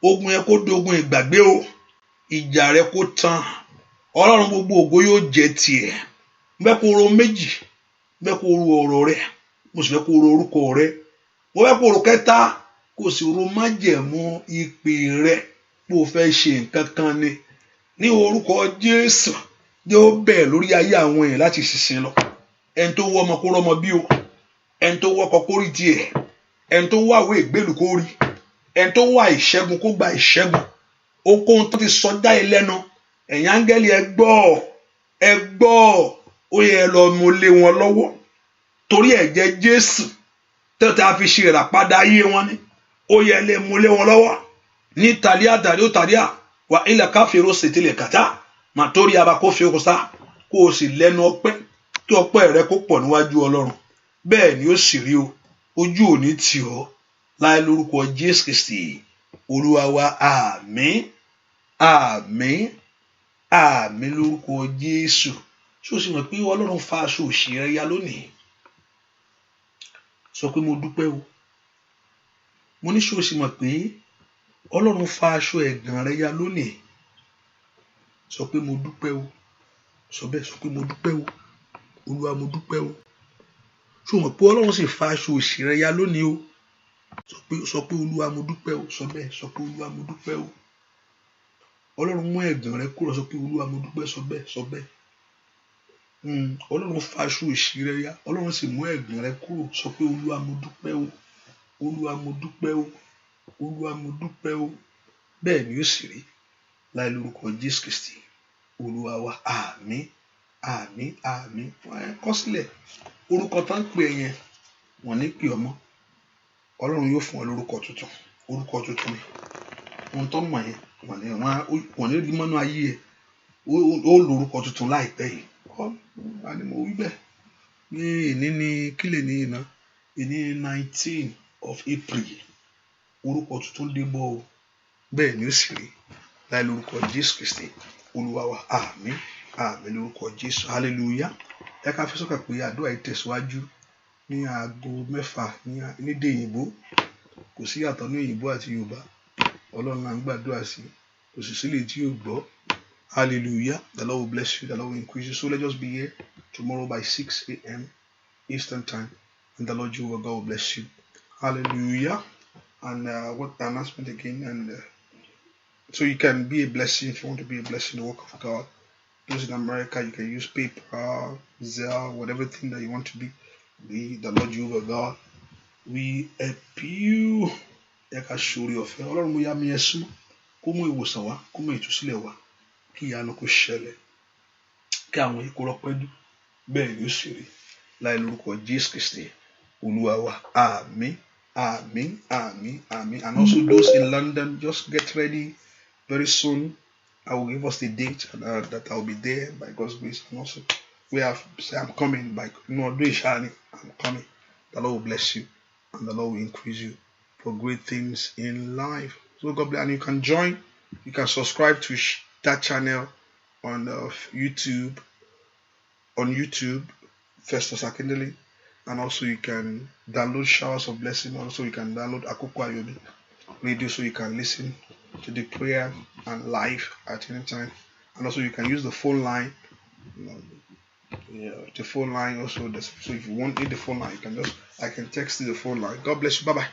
Ogun yẹn kó dogun ìgbàgbé o, ìjà rẹ kó tán. Ọlọ́run gbogbo ògo yóò jẹ́ tiẹ̀. Bẹ́ẹ̀ kó ro méjì, bẹ́ẹ̀ kó ro ọ̀rọ̀ rẹ, mo sì fẹ́ kó ro orúkọ rẹ. Mo fẹ́ kó ro kẹta, kó sì ro májẹ̀mú ìpè rẹ bó fẹ́ ṣe nǹkan kan ni. Ní orúkọ Jésù, jẹ́ ó bẹ̀rẹ̀ lórí ayé àwọn èèyàn láti ṣiṣẹ́ lọ. ẹni tó wọ́ ọmọ kó rọ́mọ bí o, ẹni tó wọ́ ọkọ kó rí tiẹ̀, ẹni tó wá ìwé ìgbélú kó rí, ẹni tó wá ìṣẹ́gun kó gba ìṣẹ́gun. Ohunkóhun tó ti sọ dá ẹ lẹ́nu, ẹ̀yin áńgẹ́lì ẹ gbọ́, ó yẹ ẹ lọ mú lé wọn lọ́wọ́ torí ẹ̀jẹ̀ Jésù tó ta fi ṣe ìràpadà ayé wọn ni, ó yẹ lè mú lé wọn lọ́wọ́ ní tàlíà wà ilẹ̀ káfíìró ṣètìlẹ̀ kàtá mà torí abakó fi okùn sá, kó o sì lẹ́nu ọpẹ́ kí ọpẹ́ rẹ kó pọ̀ níwájú Ọlọ́run. Bẹ́ẹ̀ ni ó sì rí o, ojú ò ní tì ọ́ láì lórúkọ Jésù Kristi Olúwa wa. Àmín àmín àmín lórúkọ Jésù. Ṣé o sì mọ̀ pé Ọlọ́run fa aṣọ òṣì rẹ ya lónìí? Sọ pé mo dúpẹ́ o. Mo ní ṣé o sì mọ̀ pé Ọlọ́run fa aṣọ ẹ̀gàn rẹ ya lónìí? Sọ pé mo dúpẹ́ o. Sọ bẹ́ẹ̀, sọ pé mo dúpẹ́ o. Olúwa mo dúpẹ́ o. Ṣé o mọ̀ pé Ọlọ́run sì fa aṣọ òṣì rẹ ya lónìí o? Sọ pé Olúwa mo dúpẹ́ o. Sọ bẹ́ẹ̀, sọ pé Olúwa mo dúpẹ́ o. Ọlọ́run mú ẹ̀gàn rẹ kúrò. Sọ pé Olúwa mo dúpẹ́. Sọ bẹ́ẹ̀, sọ bẹ́ẹ̀. Ọlọ́run fa aṣọ òṣì rẹ ya, Ọlọ́run sì mú ẹ̀gàn rẹ kúrò. Sọ pé Olúwa mo dúpẹ́ o. Olúwa mo dúpẹ́ o. Olúwa mo dúpẹ́ o. Bẹ́ẹ̀ ni ó sì rí láì lórúkọ Jésù Kristi Olúwa wa. Àmín àmín àmín. Kọ sílẹ̀ orúkọ tó ń pè yẹn, wọ́n ní pè ọmọ. Ọlọ́run yóò fún ọ lórúkọ tuntun. Orúkọ tuntun ni ohun tó mọ̀ yẹn, wọ́n ní rí mọ́nú ayé ẹ̀. Ó lórúkọ tuntun láìpẹ́ yìí. Ni mo wí bẹ́ẹ̀ ní ìní ní kílẹ̀ ní iná ìní 19 of April. Orúkọ tuntun dé bọ́ o. Bẹ́ẹ̀ ni ó sì rí láì lórúkọ Jésù Kristi Olúwa wa. Àmín àmín lórúkọ Jésù. Hallelujah. Ẹ ká fi sọ́kàn pé àdúrà yìí tẹ̀síwájú ní aago 6 ní èdè òyìnbó. Kò sí yàtọ̀ ní òyìnbó àti Yorùbá. Ọlọ́run à ń gbàdúrà sí, kò sì sílẹ̀ tí yóò gbọ́. Hallelujah. The Lord will bless you. The Lord will increase you. So let us be here tomorrow by 6 a.m. Eastern time. And the Lord Jehovah God will bless you. Hallelujah. And what the announcement again? And so you can be a blessing if you want to be a blessing in the work of God. Those in America, you can use PayPal, Zelle, whatever thing that you want to be. We, the Lord Jehovah God, we help you. Eka shuri ọ̀fẹ́. Ọlọ́run mo yá mi ẹ̀sùn. Kó mú ìwòsàn wá, kó mú ìtúsílẹ̀ wá. Kí ìyanu kó ṣẹlẹ̀. Kí àwọn ikú rọpẹ́ dùn. Bẹ́ẹ̀ ni ó sì rí láì lórúkọ Jésù Kristi Olúwa wa. Àmín àmín àmín àmín. And also those in London, just get ready very soon. I will give us the date that I will be there by God's grace. And also we have say I'm coming by I'm coming. The Lord will bless you and the Lord will increase you for great things in life. So God bless. And you can join, you can subscribe to that channel on YouTube, Festus Akindele, and also you can download Showers of Blessing. Also you can download Akoko Ayobi radio so you can listen to the prayer and live at any time. And also you can use the phone line. The phone line also. So if you want the phone line, I can text you the phone line. God bless you. Bye bye.